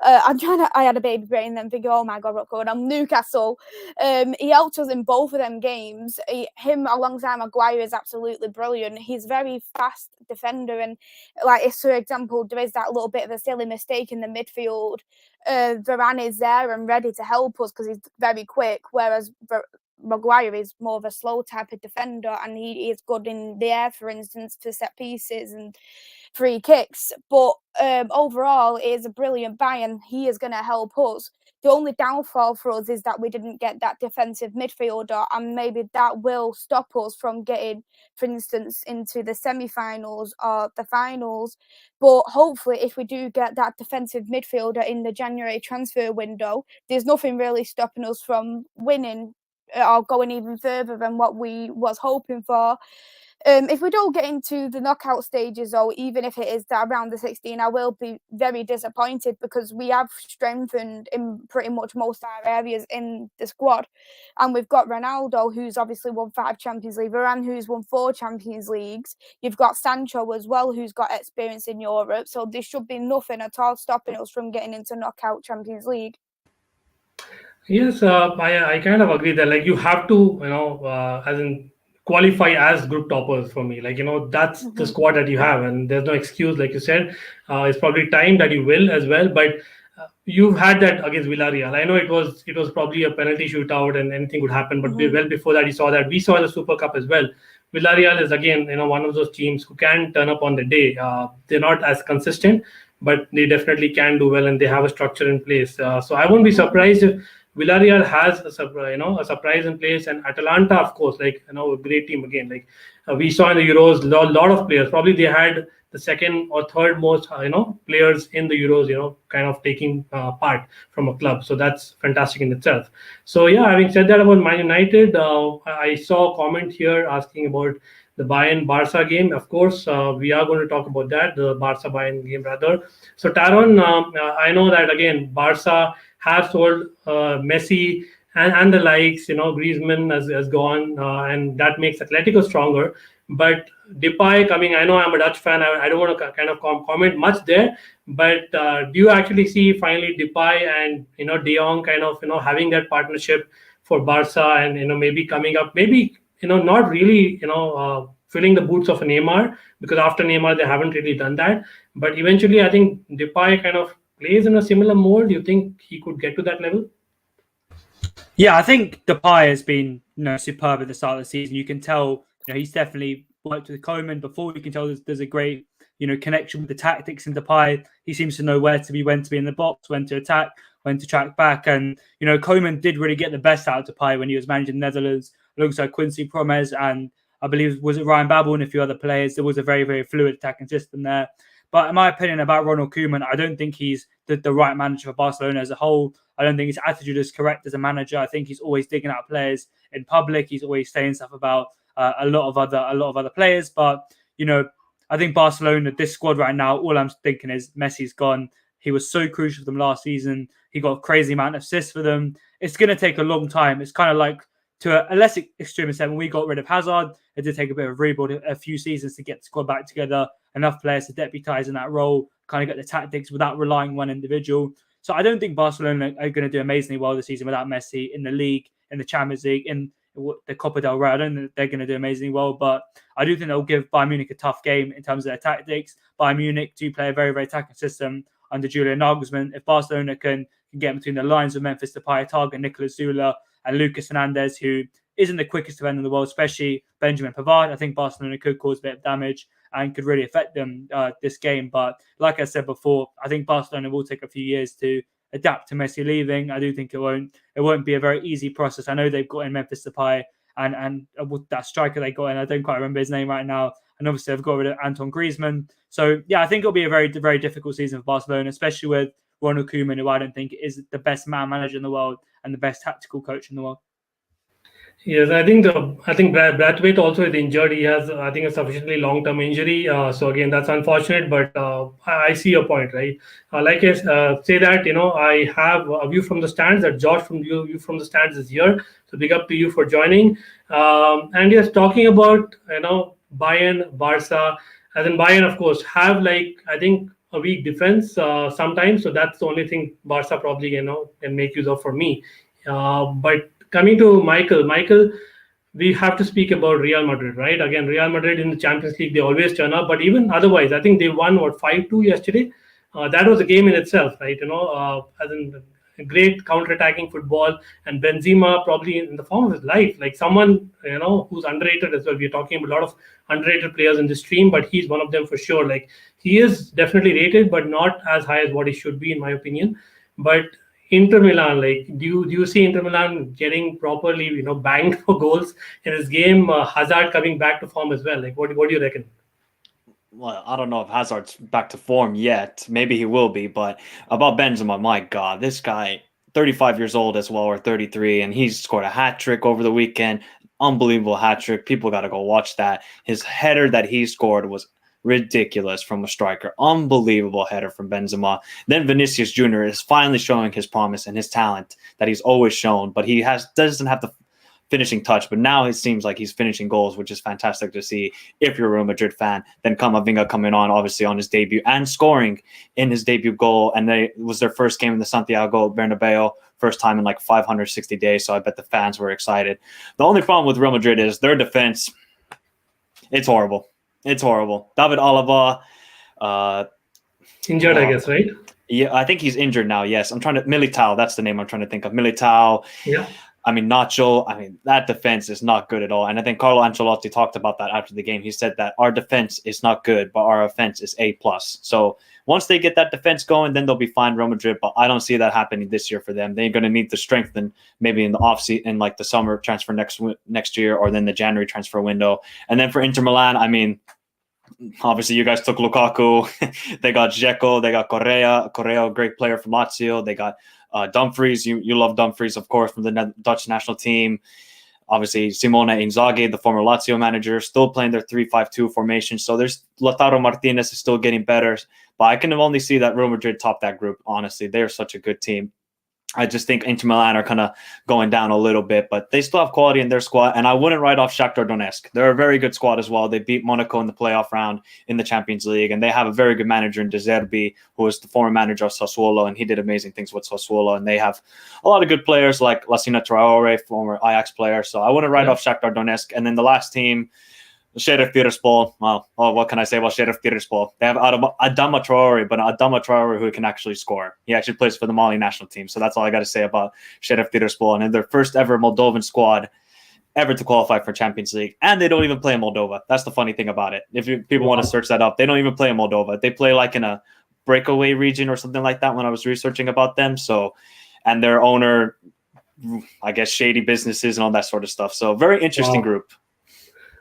I had a baby brain then thinking, oh my God, what's going on? Newcastle. He helped us in both of them games. Him alongside Maguire is absolutely brilliant. He's a very fast defender, and if, for example, there is that little bit of a silly mistake in the midfield, Varane is there and ready to help us because he's very quick, whereas Maguire is more of a slow type of defender, and he is good in the air, for instance, for set pieces and free kicks. But overall, it is a brilliant buy, and he is going to help us. The only downfall for us is that we didn't get that defensive midfielder, and maybe that will stop us from getting, for instance, into the semi-finals or the finals. But hopefully, if we do get that defensive midfielder in the January transfer window, there's nothing really stopping us from winning or going even further than what we was hoping for. If we don't get into the knockout stages, or even if it is around the 16, I will be very disappointed because we have strengthened in pretty much most of our areas in the squad. And we've got Ronaldo, who's obviously won 5 Champions League, Varane, who's won 4 Champions Leagues. You've got Sancho as well, who's got experience in Europe. So there should be nothing at all stopping us from getting into knockout Champions League. Yes, I kind of agree that you have to, as in qualify as group toppers for me. That's the squad that you have, and there's no excuse, like you said. It's probably time that you will as well, but you've had that against Villarreal. I know it was probably a penalty shootout and anything could happen, but well before that, we saw the Super Cup as well. Villarreal is again, one of those teams who can turn up on the day. They're not as consistent, but they definitely can do well, and they have a structure in place. So I won't be surprised if Villarreal has a surprise in place, and Atalanta, of course, a great team again. We saw in the Euros, a lot of players. Probably they had the second or third most, players in the Euros, kind of taking part from a club. So that's fantastic in itself. So yeah, having said that about Man United, I saw a comment here asking about the Bayern-Barca game. Of course, we are going to talk about that, the Barca-Bayern game rather. So Taron, I know that again, Barca have sold Messi and the likes, Griezmann has gone, and that makes Atletico stronger. But Depay coming, I know I'm a Dutch fan, I don't want to kind of comment much there, but do you actually see finally Depay and, De Jong kind of, having that partnership for Barca and, maybe coming up, maybe, not really, filling the boots of a Neymar, because after Neymar, they haven't really done that. But eventually, I think Depay kind of plays in a similar mold. Do you think he could get to that level? Yeah, I think Depay has been superb at the start of the season. You can tell he's definitely worked with Koeman before. You can tell there's a great connection with the tactics in Depay. He seems to know when to be in the box, when to attack, when to track back. And Koeman did really get the best out of Depay when he was managing the Netherlands alongside Quincy Promes and I believe was it Ryan Babel and a few other players. There was a very, very fluid attacking system there. But in my opinion about Ronald Koeman, I don't think he's the right manager for Barcelona as a whole. I don't think his attitude is correct as a manager. I think he's always digging out players in public. He's always saying stuff about a lot of other players. But I think Barcelona, this squad right now, all I'm thinking is Messi's gone. He was so crucial for them last season. He got a crazy amount of assists for them. It's going to take a long time. It's kind of like to a less extreme extent when we got rid of Hazard. It did take a bit of rebuild, a few seasons to get the squad back together. Enough players to deputise in that role, kind of get the tactics without relying on one individual. So I don't think Barcelona are going to do amazingly well this season without Messi in the league, in the Champions League, in the Copa del Rey. I don't think they're going to do amazingly well, but I do think they'll give Bayern Munich a tough game in terms of their tactics. Bayern Munich do play a very, very attacking system under Julian Nagelsmann. If Barcelona can get between the lines with Memphis Depay, target Nicolas Zula and Lucas Hernandez, who isn't the quickest defender in the world, especially Benjamin Pavard, I think Barcelona could cause a bit of damage and could really affect them this game. But like I said before, I think Barcelona will take a few years to adapt to Messi leaving. I do think it won't be a very easy process. I know they've got in Memphis Depay and that striker they got in, I don't quite remember his name right now. And obviously they've got rid of Anton Griezmann. So yeah, I think it'll be a very, very difficult season for Barcelona, especially with Ronald Koeman, who I don't think is the best man manager in the world and the best tactical coach in the world. Yes, I think Brathwaite also is injured. He has, I think, a sufficiently long-term injury. So again, that's unfortunate. But I see your point, right? Like I say that I have a view from the stands. That Josh from view from the stands is here. So big up to you for joining. And yes, talking about Bayern, Barca, as in Bayern, of course, have I think a weak defense sometimes. So that's the only thing Barca probably can make use of for me. But coming to Michael, we have to speak about Real Madrid, right? Again, Real Madrid in the Champions League, they always turn up. But even otherwise, I think they won, 5-2 yesterday? That was a game in itself, right? As in great counter-attacking football. And Benzema probably in the form of his life, like someone, who's underrated as well. We're talking about a lot of underrated players in the stream, but he's one of them for sure. Like, he is definitely rated, but not as high as what he should be, in my opinion. But Inter Milan, do you see Inter Milan getting properly, banged for goals in this game? Hazard coming back to form as well. What do you reckon? Well, I don't know if Hazard's back to form yet. Maybe he will be, but about Benzema, my God, this guy, 35 years old as well, or 33, and he's scored a hat trick over the weekend. Unbelievable hat trick. People got to go watch that. His header that he scored was ridiculous from a striker. Unbelievable header from Benzema. Then Vinicius Jr. is finally showing his promise and his talent that he's always shown, but he doesn't have the finishing touch. But now it seems like he's finishing goals, which is fantastic to see if you're a Real Madrid fan. Then Camavinga coming on, obviously, on his debut and scoring in his debut goal. And it was their first game in the Santiago Bernabeu, first time in 560 days. So I bet the fans were excited. The only problem with Real Madrid is their defense. It's horrible. It's horrible. David Alaba. Injured, I guess, right? Yeah, I think he's injured now, yes. Militao, that's the name I'm trying to think of. Militao. Yeah. Nacho. That defense is not good at all. And I think Carlo Ancelotti talked about that after the game. He said that our defense is not good, but our offense is A+. So once they get that defense going, then they'll be fine, Real Madrid. But I don't see that happening this year for them. They're going to need to strengthen maybe in the offseason, in the summer transfer next year, or then the January transfer window. And then for Inter Milan, obviously you guys took Lukaku. They got Dzeko. They got Correa, a great player from Lazio. They got Dumfries. You love Dumfries, of course, from the Dutch national team. Obviously, Simone Inzaghi, the former Lazio manager, still playing their 3-5-2 formation. So there's Lautaro Martinez is still getting better. But I can only see that Real Madrid top that group, honestly. They're such a good team. I just think Inter Milan are kind of going down a little bit, but they still have quality in their squad. And I wouldn't write off Shakhtar Donetsk. They're a very good squad as well. They beat Monaco in the playoff round in the Champions League, and they have a very good manager in De Zerbi, who was the former manager of Sassuolo, and he did amazing things with Sassuolo. And they have a lot of good players like Lassina Traore, former Ajax player. So I wouldn't write off Shakhtar Donetsk. And then the last team, CHEvsAVL, well, what can I say about CHEvsAVL? They have Adama Traore, but Adama Traore who can actually score. He actually plays for the Mali national team. So that's all I got to say about CHEvsAVL. And in their first ever Moldovan squad ever to qualify for Champions League. And they don't even play in Moldova. That's the funny thing about it. If people want to search that up, they don't even play in Moldova. They play like in a breakaway region or something like that when I was researching about them. So, and their owner, I guess, shady businesses and all that sort of stuff. So very interesting group.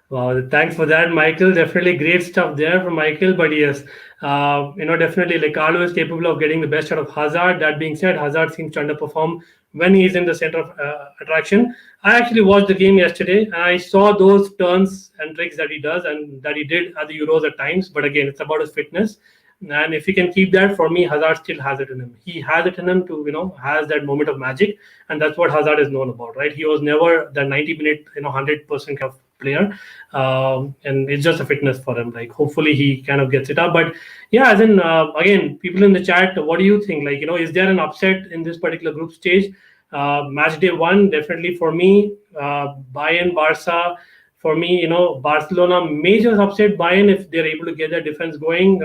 Wow, thanks for that, Michael. Definitely great stuff there from Michael. But yes, definitely like Carlo is capable of getting the best out of Hazard. That being said, Hazard seems to underperform when he's in the center of attraction. I actually watched the game yesterday and I saw those turns and tricks that he does and that he did at the Euros at times. But again, it's about his fitness. And if he can keep that, for me, Hazard still has it in him. He has it in him to, has that moment of magic. And that's what Hazard is known about, right? He was never the 90-minute, 100% kind of player. And it's just a fitness for him. Like, hopefully he kind of gets it up. But yeah, as in, again, people in the chat, what do you think? Like, is there an upset in this particular group stage? Match day one, definitely for me, Bayern, Barca. For me, Barcelona may just upset Bayern if they're able to get their defense going.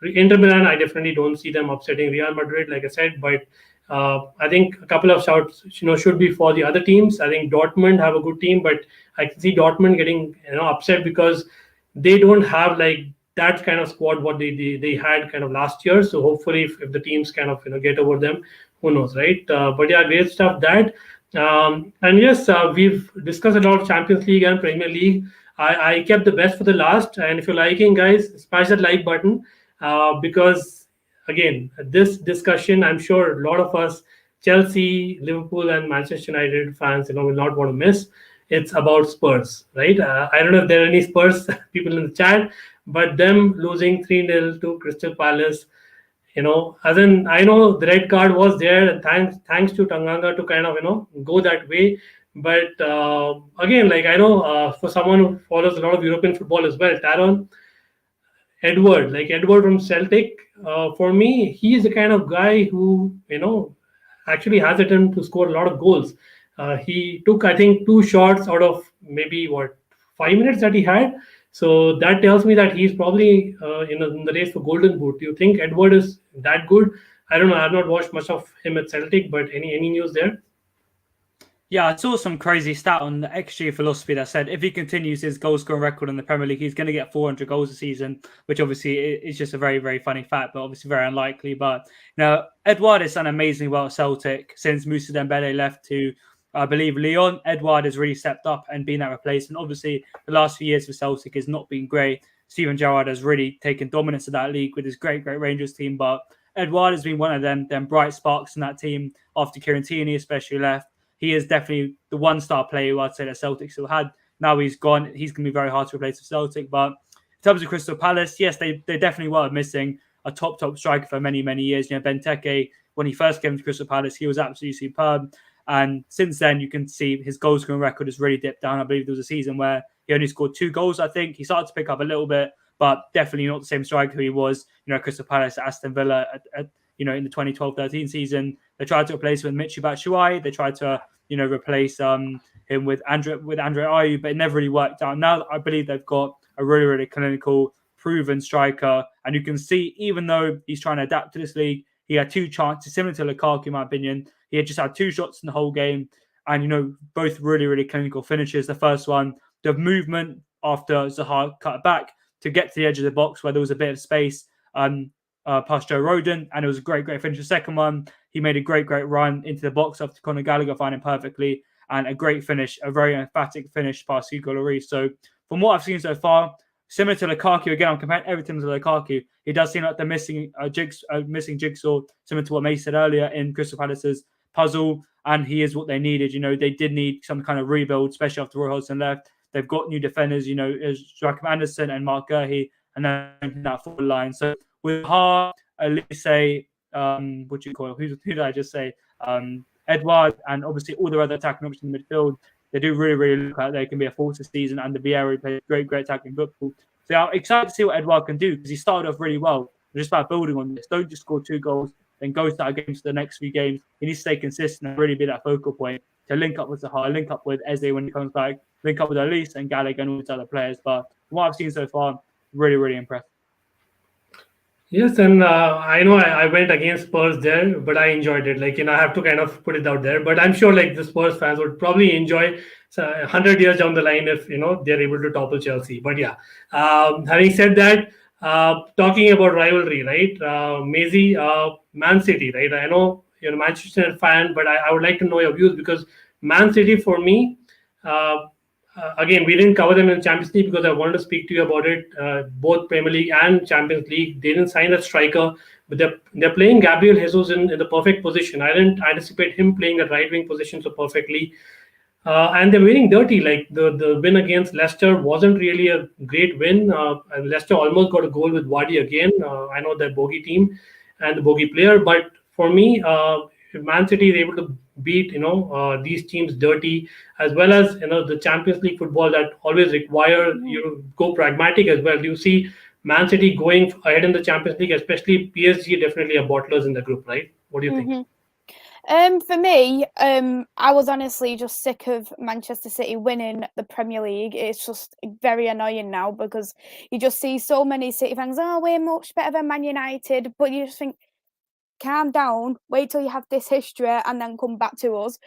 Inter Milan, I definitely don't see them upsetting Real Madrid, like I said, but I think a couple of shouts, should be for the other teams. I think Dortmund have a good team, but I can see Dortmund getting, upset because they don't have like that kind of squad what they had kind of last year. So hopefully, if the teams kind of get over them, who knows, right? But yeah, great stuff that. And yes, we've discussed a lot of Champions League and Premier League. I kept the best for the last, and if you're liking, guys, smash that like button. Because again, this discussion, I'm sure a lot of us Chelsea, Liverpool, and Manchester United fans, will not want to miss. It's about Spurs, right? I don't know if there are any Spurs people in the chat, but them losing 3-0 to Crystal Palace, as in, I know the red card was there, and thanks to Tanganga to kind of go that way. But again, like I know for someone who follows a lot of European football as well, Taron. Edward from Celtic, for me, he is the kind of guy who, actually has it in to score a lot of goals. He took, I think, 2 shots out of maybe 5 minutes that he had. So that tells me that he's probably, in the race for Golden Boot. Do you think Edward is that good? I don't know. I've not watched much of him at Celtic, but any news there? Yeah, I saw some crazy stat on the XG philosophy that said if he continues his goal scoring record in the Premier League, he's going to get 400 goals a season, which obviously is just a very, very funny fact, but obviously very unlikely. But Edouard has done amazingly well at Celtic since Moussa Dembele left to, I believe, Lyon. Edouard has really stepped up and been that replacement. Obviously, the last few years for Celtic has not been great. Steven Gerrard has really taken dominance of that league with his great Rangers team, but Edouard has been one of them bright sparks in that team after Kieran Tierney especially left. He is definitely the one-star player who I'd say that Celtic still had. Now he's gone. He's going to be very hard to replace with Celtic. But in terms of Crystal Palace, yes, they definitely were missing a top striker for many, many years. Benteke, when he first came to Crystal Palace, he was absolutely superb. And since then, you can see his goal scoring record has really dipped down. I believe there was a season where he only scored 2 goals, I think. He started to pick up a little bit, but definitely not the same striker who he was, Crystal Palace, Aston Villa, in the 2012-13 season. They tried to replace him with Michy Batshuayi. They tried to replace him with Andre Ayew, but it never really worked out. Now I believe they've got a really, really clinical, proven striker, and you can see even though he's trying to adapt to this league, he had 2 chances, similar to Lukaku, in my opinion. He had just had 2 shots in the whole game, and both really, really clinical finishes. The first one, the movement after Zaha cut back to get to the edge of the box where there was a bit of space. Past Joe Rodon, and it was a great finish. The second one, he made a great run into the box after Conor Gallagher finding perfectly, and a great finish, a very emphatic finish past Hugo Lloris. So from what I've seen so far, similar to Lukaku, again, I'm comparing everything to Lukaku. He does seem like the missing jigsaw, similar to what May said earlier in Crystal Palace's puzzle, and he is what they needed. They did need some kind of rebuild, especially after Roy Hodgson left. They've got new defenders, Joachim Andersen and Mark Gurhey, and then that forward line. So with Hart, Elise, what do you call it? Who did I just say? Edouard, and obviously all the other attacking options in the midfield, they do really, really look like they can be a force this season. And the Vieira plays great attacking football. So I'm excited to see what Edouard can do because he started off really well. Just about building on this. Don't just score 2 goals, then go start games for the next few games. He needs to stay consistent and really be that focal point to link up with Zaha, link up with Eze when he comes back, link up with Elise and Gallagher and all these other players. But from what I've seen so far, really, really impressed. Yes, and I know I went against Spurs there, but I enjoyed it. Like, I have to kind of put it out there. But I'm sure like the Spurs fans would probably enjoy 100 years down the line if they're able to topple Chelsea. But yeah, having said that, talking about rivalry, right? Maisie, Man City, right? I know you're a Manchester fan, but I would like to know your views because Man City for me. Again, we didn't cover them in Champions League because I wanted to speak to you about it. Both Premier League and Champions League, they didn't sign a striker, but they're playing Gabriel Jesus in the perfect position. I didn't anticipate him playing the right wing position so perfectly. And they're winning dirty. Like the win against Leicester wasn't really a great win. Leicester almost got a goal with Vardy again. I know that bogey team and the bogey player, but for me, if Man City is able to beat these teams dirty, as well as the Champions League football that always require you to go pragmatic as well. You see Man City going ahead in the Champions League, especially PSG, definitely are bottlers in the group, right? What do you think? For me, I was honestly just sick of Manchester City winning the Premier League. It's just very annoying now because you just see so many City fans, we're much better than Man United, but you just think, calm down, wait till you have this history and then come back to us.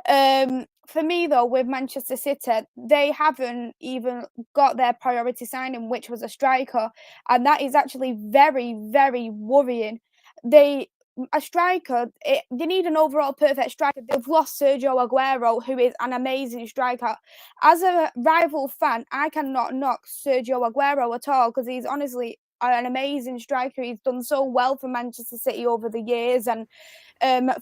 For me, though, with Manchester City, they haven't even got their priority signing, which was a striker. And that is actually very, very worrying. They need an overall perfect striker. They've lost Sergio Aguero, who is an amazing striker. As a rival fan, I cannot knock Sergio Aguero at all because he's honestly an amazing striker. He's done so well for Manchester City over the years, and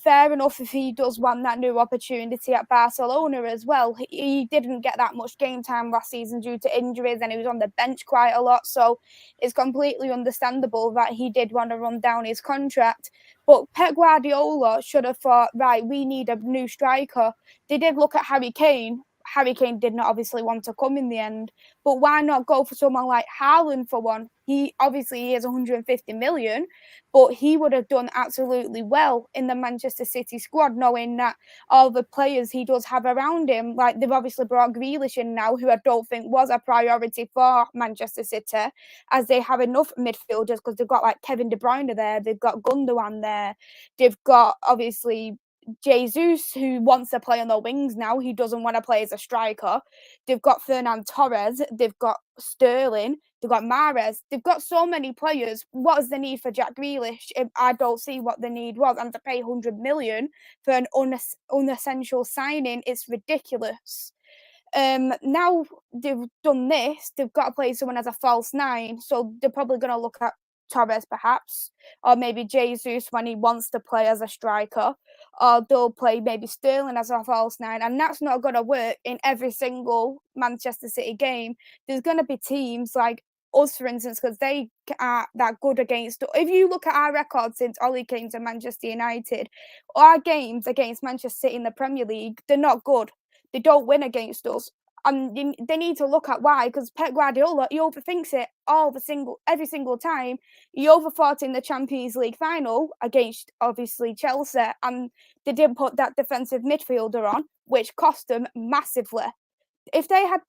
fair enough if he does want that new opportunity at Barcelona as well. He didn't get that much game time last season due to injuries, and he was on the bench quite a lot, so it's completely understandable that he did want to run down his contract. But Pep Guardiola should have thought, right, we need a new striker. They did look at Harry Kane. Harry Kane did not obviously want to come in the end, but why not go for someone like Haaland for one? He is 150 million, but he would have done absolutely well in the Manchester City squad, knowing that all the players he does have around him, like they've obviously brought Grealish in now, who I don't think was a priority for Manchester City, as they have enough midfielders because they've got like Kevin De Bruyne there, they've got Gundogan there, they've got obviously Jesus, who wants to play on the wings now. He doesn't want to play as a striker. They've got Fernan Torres. They've got Sterling. They've got Mahrez. They've got so many players. What is the need for Jack Grealish? I don't see what the need was. And to pay 100 million for an unessential signing, it's ridiculous. Now they've done this, they've got to play someone as a false nine. So they're probably going to look at Torres perhaps, or maybe Jesus when he wants to play as a striker, or they'll play maybe Sterling as a false nine, and that's not going to work in every single Manchester City game. There's going to be teams like us, for instance, because they are that good against. If you look at our record since Ollie came to Manchester United, our games against Manchester City in the Premier League, they're not good. They don't win against us. And they need to look at why, because Pep Guardiola, he overthinks it every single time. He overthought in the Champions League final against obviously Chelsea, and they didn't put that defensive midfielder on, which cost them massively. If they had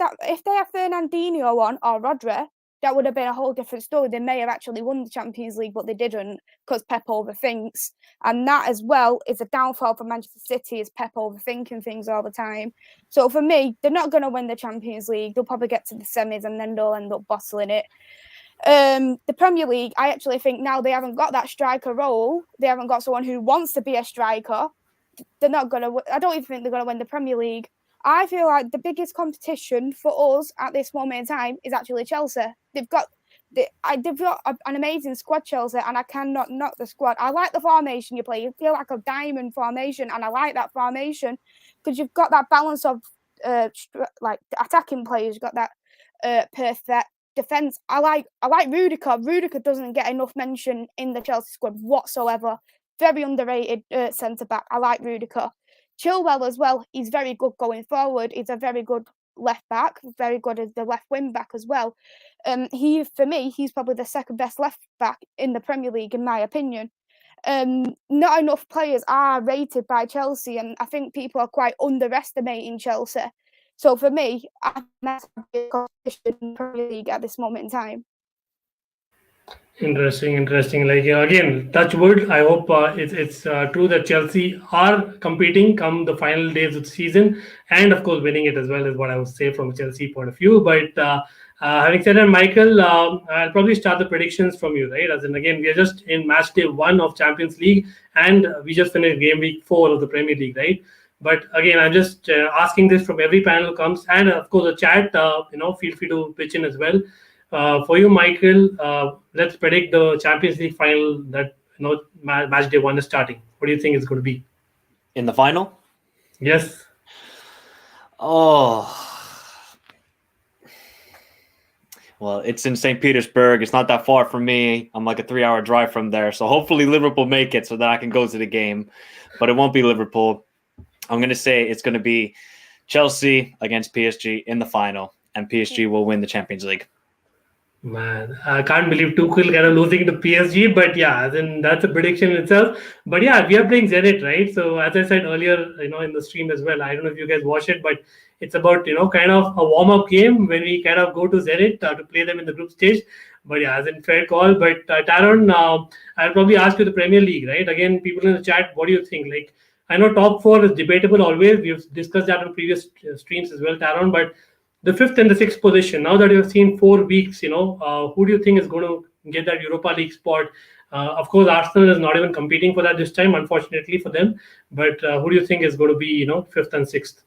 Fernandinho on or Rodri, that would have been a whole different story. They may have actually won the Champions League, but they didn't because Pep overthinks. And that as well is a downfall for Manchester City, is Pep overthinking things all the time. So for me, they're not going to win the Champions League. They'll probably get to the semis and then they'll end up bottling it. The Premier League, I actually think now they haven't got that striker role. They haven't got someone who wants to be a striker. They're not going to. I don't even think they're going to win the Premier League. I feel like the biggest competition for us at this moment in time is actually Chelsea. They've got an amazing squad, Chelsea, and I cannot knock the squad. I like the formation you play. You feel like a diamond formation, and I like that formation because you've got that balance of like attacking players. You've got that perfect defense. I like Rudiger. Rudiger doesn't get enough mention in the Chelsea squad whatsoever. Very underrated centre back. I like Rudiger. Chilwell as well. He's very good going forward. He's a very good left back, very good as the left wing back as well. For me, he's probably the second best left back in the Premier League, in my opinion. not enough players are rated by Chelsea, and I think people are quite underestimating Chelsea. So for me, I think that's a competition in the Premier League at this moment in time. Interesting. Like again, touch wood. I hope it's true that Chelsea are competing come the final days of the season, and of course winning it as well is what I would say from a Chelsea point of view. But having said that, Michael, I'll probably start the predictions from you, right? As in, again, we are just in match day 1 of Champions League, and we just finished game week 4 of the Premier League, right? But again, I'm just asking this from every panel who comes, and of course the chat. Feel free to pitch in as well. For you, Michael, let's predict the Champions League final that match day 1 is starting. What do you think it's going to be in the final? Yes. Oh, well, it's in St. Petersburg. It's not that far from me. I'm like a 3-hour drive from there. So hopefully Liverpool make it so that I can go to the game. But it won't be Liverpool. I'm going to say it's going to be Chelsea against PSG in the final, and PSG will win the Champions League. Man, I can't believe Tuchel kind of losing to PSG, but yeah, then that's a prediction in itself. But yeah, we are playing Zenit, right? So as I said earlier, in the stream as well, I don't know if you guys watch it, but it's about, kind of a warm-up game when we kind of go to Zenit to play them in the group stage. But yeah, as in fair call. But Taron, I'll probably ask you the Premier League, right? Again, people in the chat, what do you think? Like, I know top 4 is debatable always. We've discussed that on previous streams as well, Taron, but the 5th and the 6th position, now that you've seen 4 weeks, who do you think is going to get that Europa League spot? Of course, Arsenal is not even competing for that this time, unfortunately for them. But who do you think is going to be, 5th and 6th?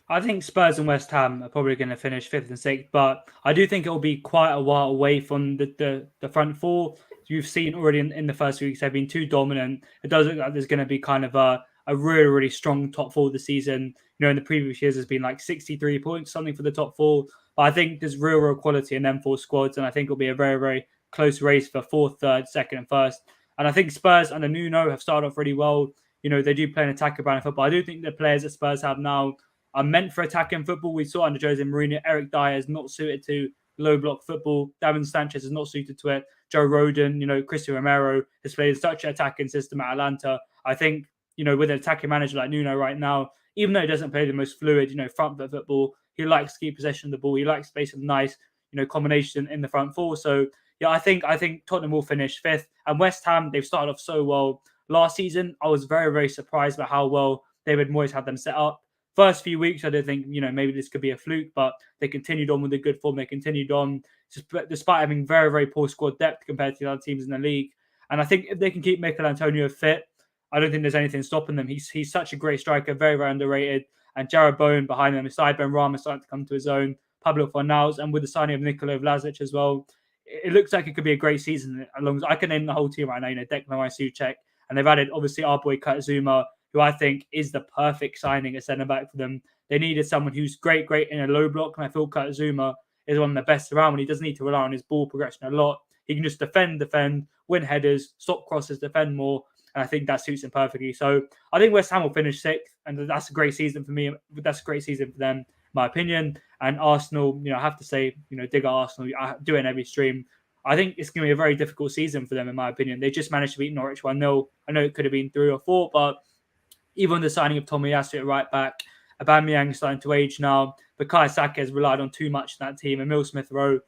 I think Spurs and West Ham are probably going to finish 5th and 6th, but I do think it will be quite a while away from the front 4. You've seen already in the first weeks, they've been too dominant. It does look like there's going to be kind of a really, really strong top 4 this season. In the previous years, there's been like 63 points, something for the top 4. But I think there's real quality in them 4 squads, and I think it'll be a very, very close race for 4th, 3rd, 2nd, and 1st. And I think Spurs under Nuno have started off really well. They do play an attacking brand of football. I do think the players that Spurs have now are meant for attacking football. We saw under Jose Mourinho, Eric Dyer is not suited to low block football. Davinson Sanchez is not suited to it. Joe Rodon, Cristian Romero has played such an attacking system at Atalanta. I think, with an attacking manager like Nuno right now, even though he doesn't play the most fluid, front foot football, he likes to keep possession of the ball. He likes to play some nice, combination in the front 4. So yeah, I think Tottenham will finish 5th. And West Ham, they've started off so well. Last season, I was very, very surprised by how well David Moyes had them set up. First few weeks, I did think, maybe this could be a fluke, but they continued on with a good form. They continued on despite having very, very poor squad depth compared to the other teams in the league. And I think if they can keep Mikel Antonio fit, I don't think there's anything stopping them. He's such a great striker, very, very underrated. And Jared Bowen behind them, aside Ben Rama starting to come to his own, Pablo Fornals, and with the signing of Nikola Vlasic as well, it looks like it could be a great season. As long as I can name the whole team right now, Declan Rice, Souček, and they've added obviously our boy Kurt Zouma, who I think is the perfect signing at centre back for them. They needed someone who's great in a low block, and I feel Kurt Zouma is one of the best around when he doesn't need to rely on his ball progression a lot. He can just defend, win headers, stop crosses, defend more. And I think that suits him perfectly. So I think West Ham will finish 6th, and that's a great season for me. That's a great season for them, in my opinion. And Arsenal, I have to say, dig at Arsenal. I do it in every stream. I think it's going to be a very difficult season for them, in my opinion. They just managed to beat Norwich 1-0. I know it could have been 3 or 4, but even the signing of Tomiyasu at right back, Aubameyang starting to age now, Bukayo Saka has relied on too much in that team, and Emile Smith-Rowe.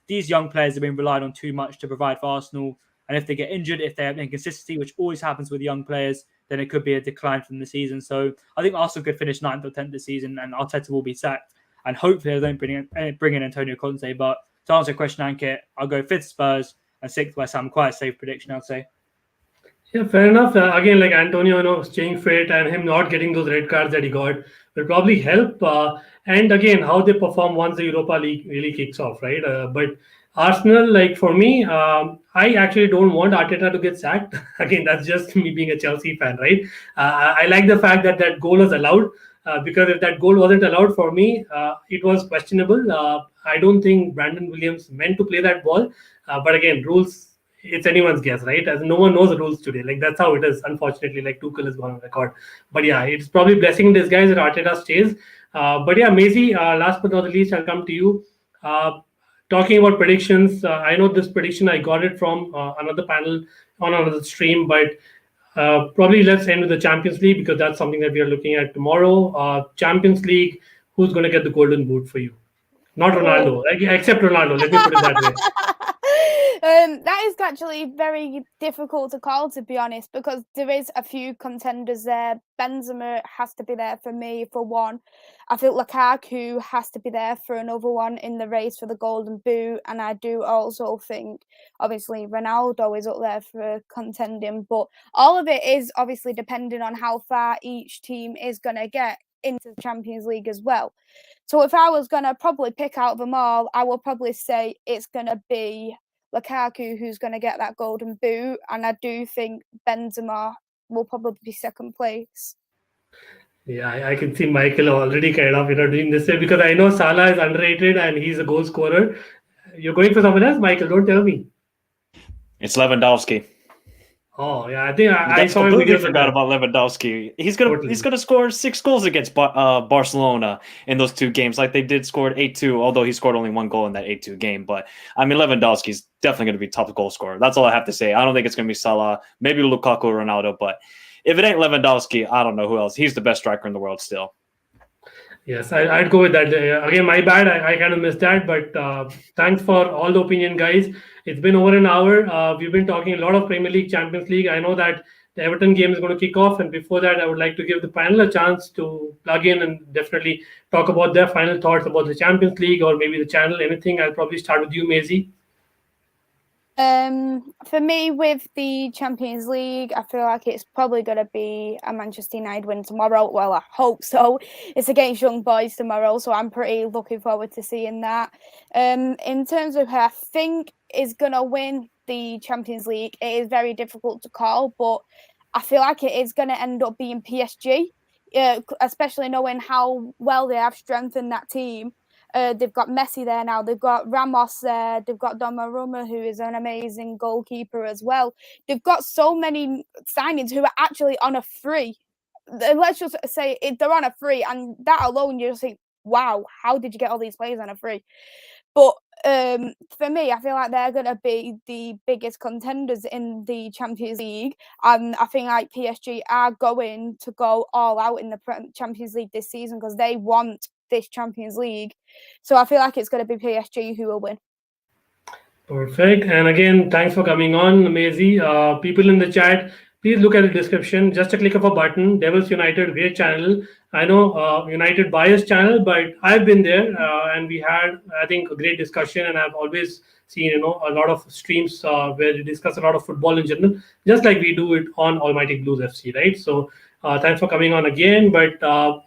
These young players have been relied on too much to provide for Arsenal. And if they get injured, if they have inconsistency, which always happens with young players, then it could be a decline from the season. So I think Arsenal could finish 9th or 10th this season, and Arteta will be sacked. And hopefully they don't bring in Antonio Conte. But to answer your question, Ankit, I'll go 5th Spurs and 6th West Ham. Quite a safe prediction, I'd say. Yeah, fair enough. Again, like Antonio, staying fit and him not getting those red cards that he got will probably help. And again, how they perform once the Europa League really kicks off, right? But Arsenal, like for me, I actually don't want Arteta to get sacked. Again, that's just me being a Chelsea fan, right? I like the fact that that goal was allowed because if that goal wasn't allowed for me, it was questionable. I don't think Brandon Williams meant to play that ball. But again, rules, it's anyone's guess, right? As no one knows the rules today. Like that's how it is, unfortunately, like Tuchel is gone on record. But yeah, it's probably blessing in disguise that Arteta stays. But yeah, Maisie, last but not the least, I'll come to you. talking about predictions, I know this prediction I got it from another panel on another stream, but probably let's end with the Champions League because that's something that we are looking at tomorrow. Champions League, who's going to get the golden boot for you? Not Ronaldo, except Ronaldo. Let me put it that way. That is actually very difficult to call, to be honest, because there is a few contenders there. Benzema has to be there for me, for one. I think Lukaku has to be there for another one in the race for the golden boot. And I do also think, obviously, Ronaldo is up there for contending. But all of it is obviously depending on how far each team is going to get into the Champions League as well. So if I was going to probably pick out of them all, I would probably say it's going to be Lukaku who's going to get that golden boot. And I do think Benzema will probably be second place. Yeah, I can see Michael already kind of doing this way because I know Salah is underrated and he's a goal scorer. You're going for someone else, Michael? Don't tell me. It's Lewandowski. Oh yeah, I think I saw him. Completely forgot about Lewandowski. He's gonna score 6 goals against Barcelona in those 2 games, like they did scored 8-2. Although he scored only 1 goal in that 8-2 game, but I mean Lewandowski's definitely gonna be top goal scorer. That's all I have to say. I don't think it's gonna be Salah, maybe Lukaku or Ronaldo, but if it ain't Lewandowski, I don't know who else. He's the best striker in the world still. Yes, I'd go with that. Again, my bad. I kind of missed that. But thanks for all the opinion, guys. It's been over an hour. We've been talking a lot of Premier League, Champions League. I know that the Everton game is going to kick off. And before that, I would like to give the panel a chance to plug in and definitely talk about their final thoughts about the Champions League or maybe the channel, anything. I'll probably start with you, Maisie. For me, with the Champions League, I feel like it's probably going to be a Manchester United win tomorrow. Well, I hope so. It's against YoungBoys tomorrow, so I'm pretty looking forward to seeing that. In terms of who I think is going to win the Champions League, it is very difficult to call, but I feel like it is going to end up being PSG, especially knowing how well they have strengthened that team. They've got Messi there now. They've got Ramos there. They've got Donnarumma, who is an amazing goalkeeper as well. They've got so many signings who are actually on a free. Let's just say they're on a free, and that alone, you just think, wow, how did you get all these players on a free? But for me, I feel like they're going to be the biggest contenders in the Champions League. And I think like PSG are going to go all out in the Champions League this season because they want this Champions League. So I feel like it's going to be PSG who will win. Perfect. And again, thanks for coming on, Maisie. People in the chat, please look at the description. Just a click of a button. Devils United, great channel. I know United bias channel, but I've been there and we had, I think, a great discussion. And I've always seen, a lot of streams where we discuss a lot of football in general, just like we do it on Almighty Blues FC, right? So thanks for coming on again. But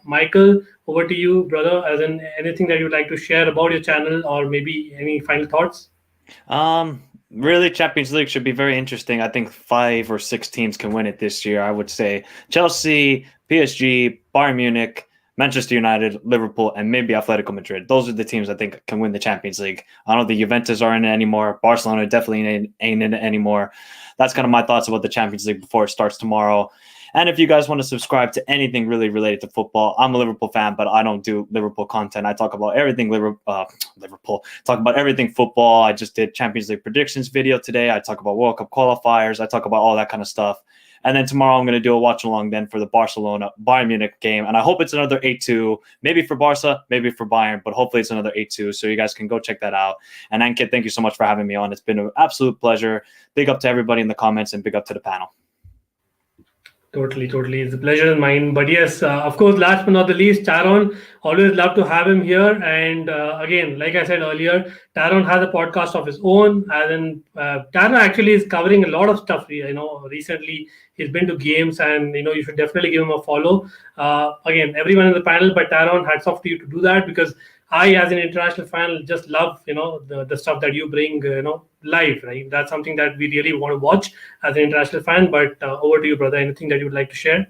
Michael, over to you, brother. As in anything that you'd like to share about your channel or maybe any final thoughts? Really, Champions League should be very interesting. I think 5 or 6 teams can win it this year. I would say Chelsea, PSG, Bayern Munich, Manchester United, Liverpool, and maybe Atletico Madrid. Those are the teams I think can win the Champions League. I don't think Juventus are in it anymore. Barcelona definitely ain't in it anymore. That's kind of my thoughts about the Champions League before it starts tomorrow. And if you guys want to subscribe to anything really related to football, I'm a Liverpool fan, but I don't do Liverpool content. I talk about everything Liverpool, talk about everything football. I just did Champions League predictions video today. I talk about World Cup qualifiers. I talk about all that kind of stuff. And then tomorrow I'm going to do a watch along then for the Bayern Munich game. And I hope it's another 8-2, maybe for Barca, maybe for Bayern, but hopefully it's another 8-2. So you guys can go check that out. And Ankit, thank you so much for having me on. It's been an absolute pleasure. Big up to everybody in the comments and big up to the panel. Totally. It's a pleasure in mine. But yes, of course, last but not the least, Taron. Always love to have him here. And again, like I said earlier, Taron has a podcast of his own. Taron actually is covering a lot of stuff. Recently he's been to games, and you should definitely give him a follow. Again, everyone in the panel, but Taron, hats off to you to do that because I, as an international fan, just love the stuff that you bring live, right? That's something that we really want to watch as an international fan. But over to you, brother. Anything that you would like to share?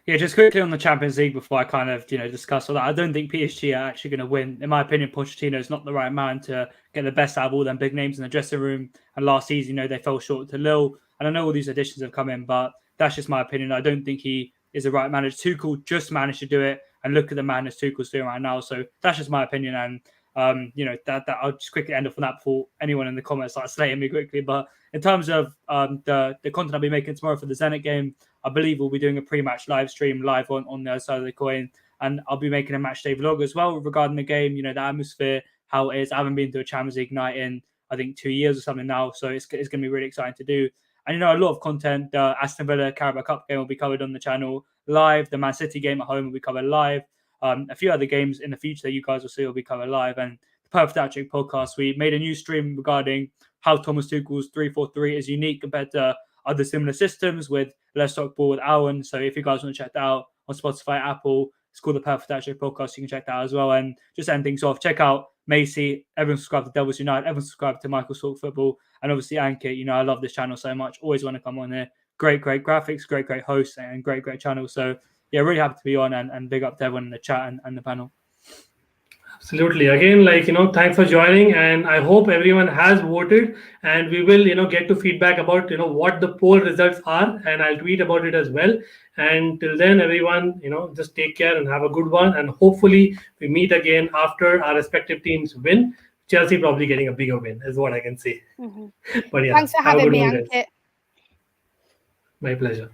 Yeah, just quickly on the Champions League before I kind of discuss all that. I don't think PSG are actually going to win. In my opinion, Pochettino is not the right man to get the best out of all them big names in the dressing room. And last season, they fell short to Lille. And I know all these additions have come in, but that's just my opinion. I don't think he is the right manager. Tuchel just managed to do it. And look at the madness Tuchel's doing right now. So that's just my opinion. And That I'll just quickly end off on that before anyone in the comments starts slating me quickly. But in terms of the content I'll be making tomorrow for the Zenit game, I believe we'll be doing a pre-match live stream live on the other side of the coin, and I'll be making a match day vlog as well regarding the game. The atmosphere, how it is. I haven't been to a Champions League night in I think 2 years or something now, so it's going to be really exciting to do. And a lot of content. The Aston Villa Carabao Cup game will be covered on the channel live. The Man City game at home will be covered live. A few other games in the future that you guys will see will be covered live. And the Perfect Hat-Trick podcast, we made a new stream regarding how Thomas Tuchel's 3-4-3 is unique compared to other similar systems with Let's Talk Ball with Alan. So if you guys want to check that out on Spotify, Apple, it's called the Perfect Hat-Trick podcast. You can check that out as well. And just end things off, check out Macy. Everyone subscribe to Devils United. Everyone subscribe to Michael's Talk Football. And obviously Ankit. I love this channel so much. Always want to come on here. Great graphics, great hosts, and great channel. So yeah, really happy to be on, and big up to everyone in the chat and the panel. Absolutely. Again, thanks for joining, and I hope everyone has voted, and we will, get to feedback about, what the poll results are, and I'll tweet about it as well. And till then, everyone, just take care and have a good one, and hopefully we meet again after our respective teams win. Chelsea probably getting a bigger win is what I can say. Mm-hmm. But yeah, thanks for having me, Ankit. My pleasure.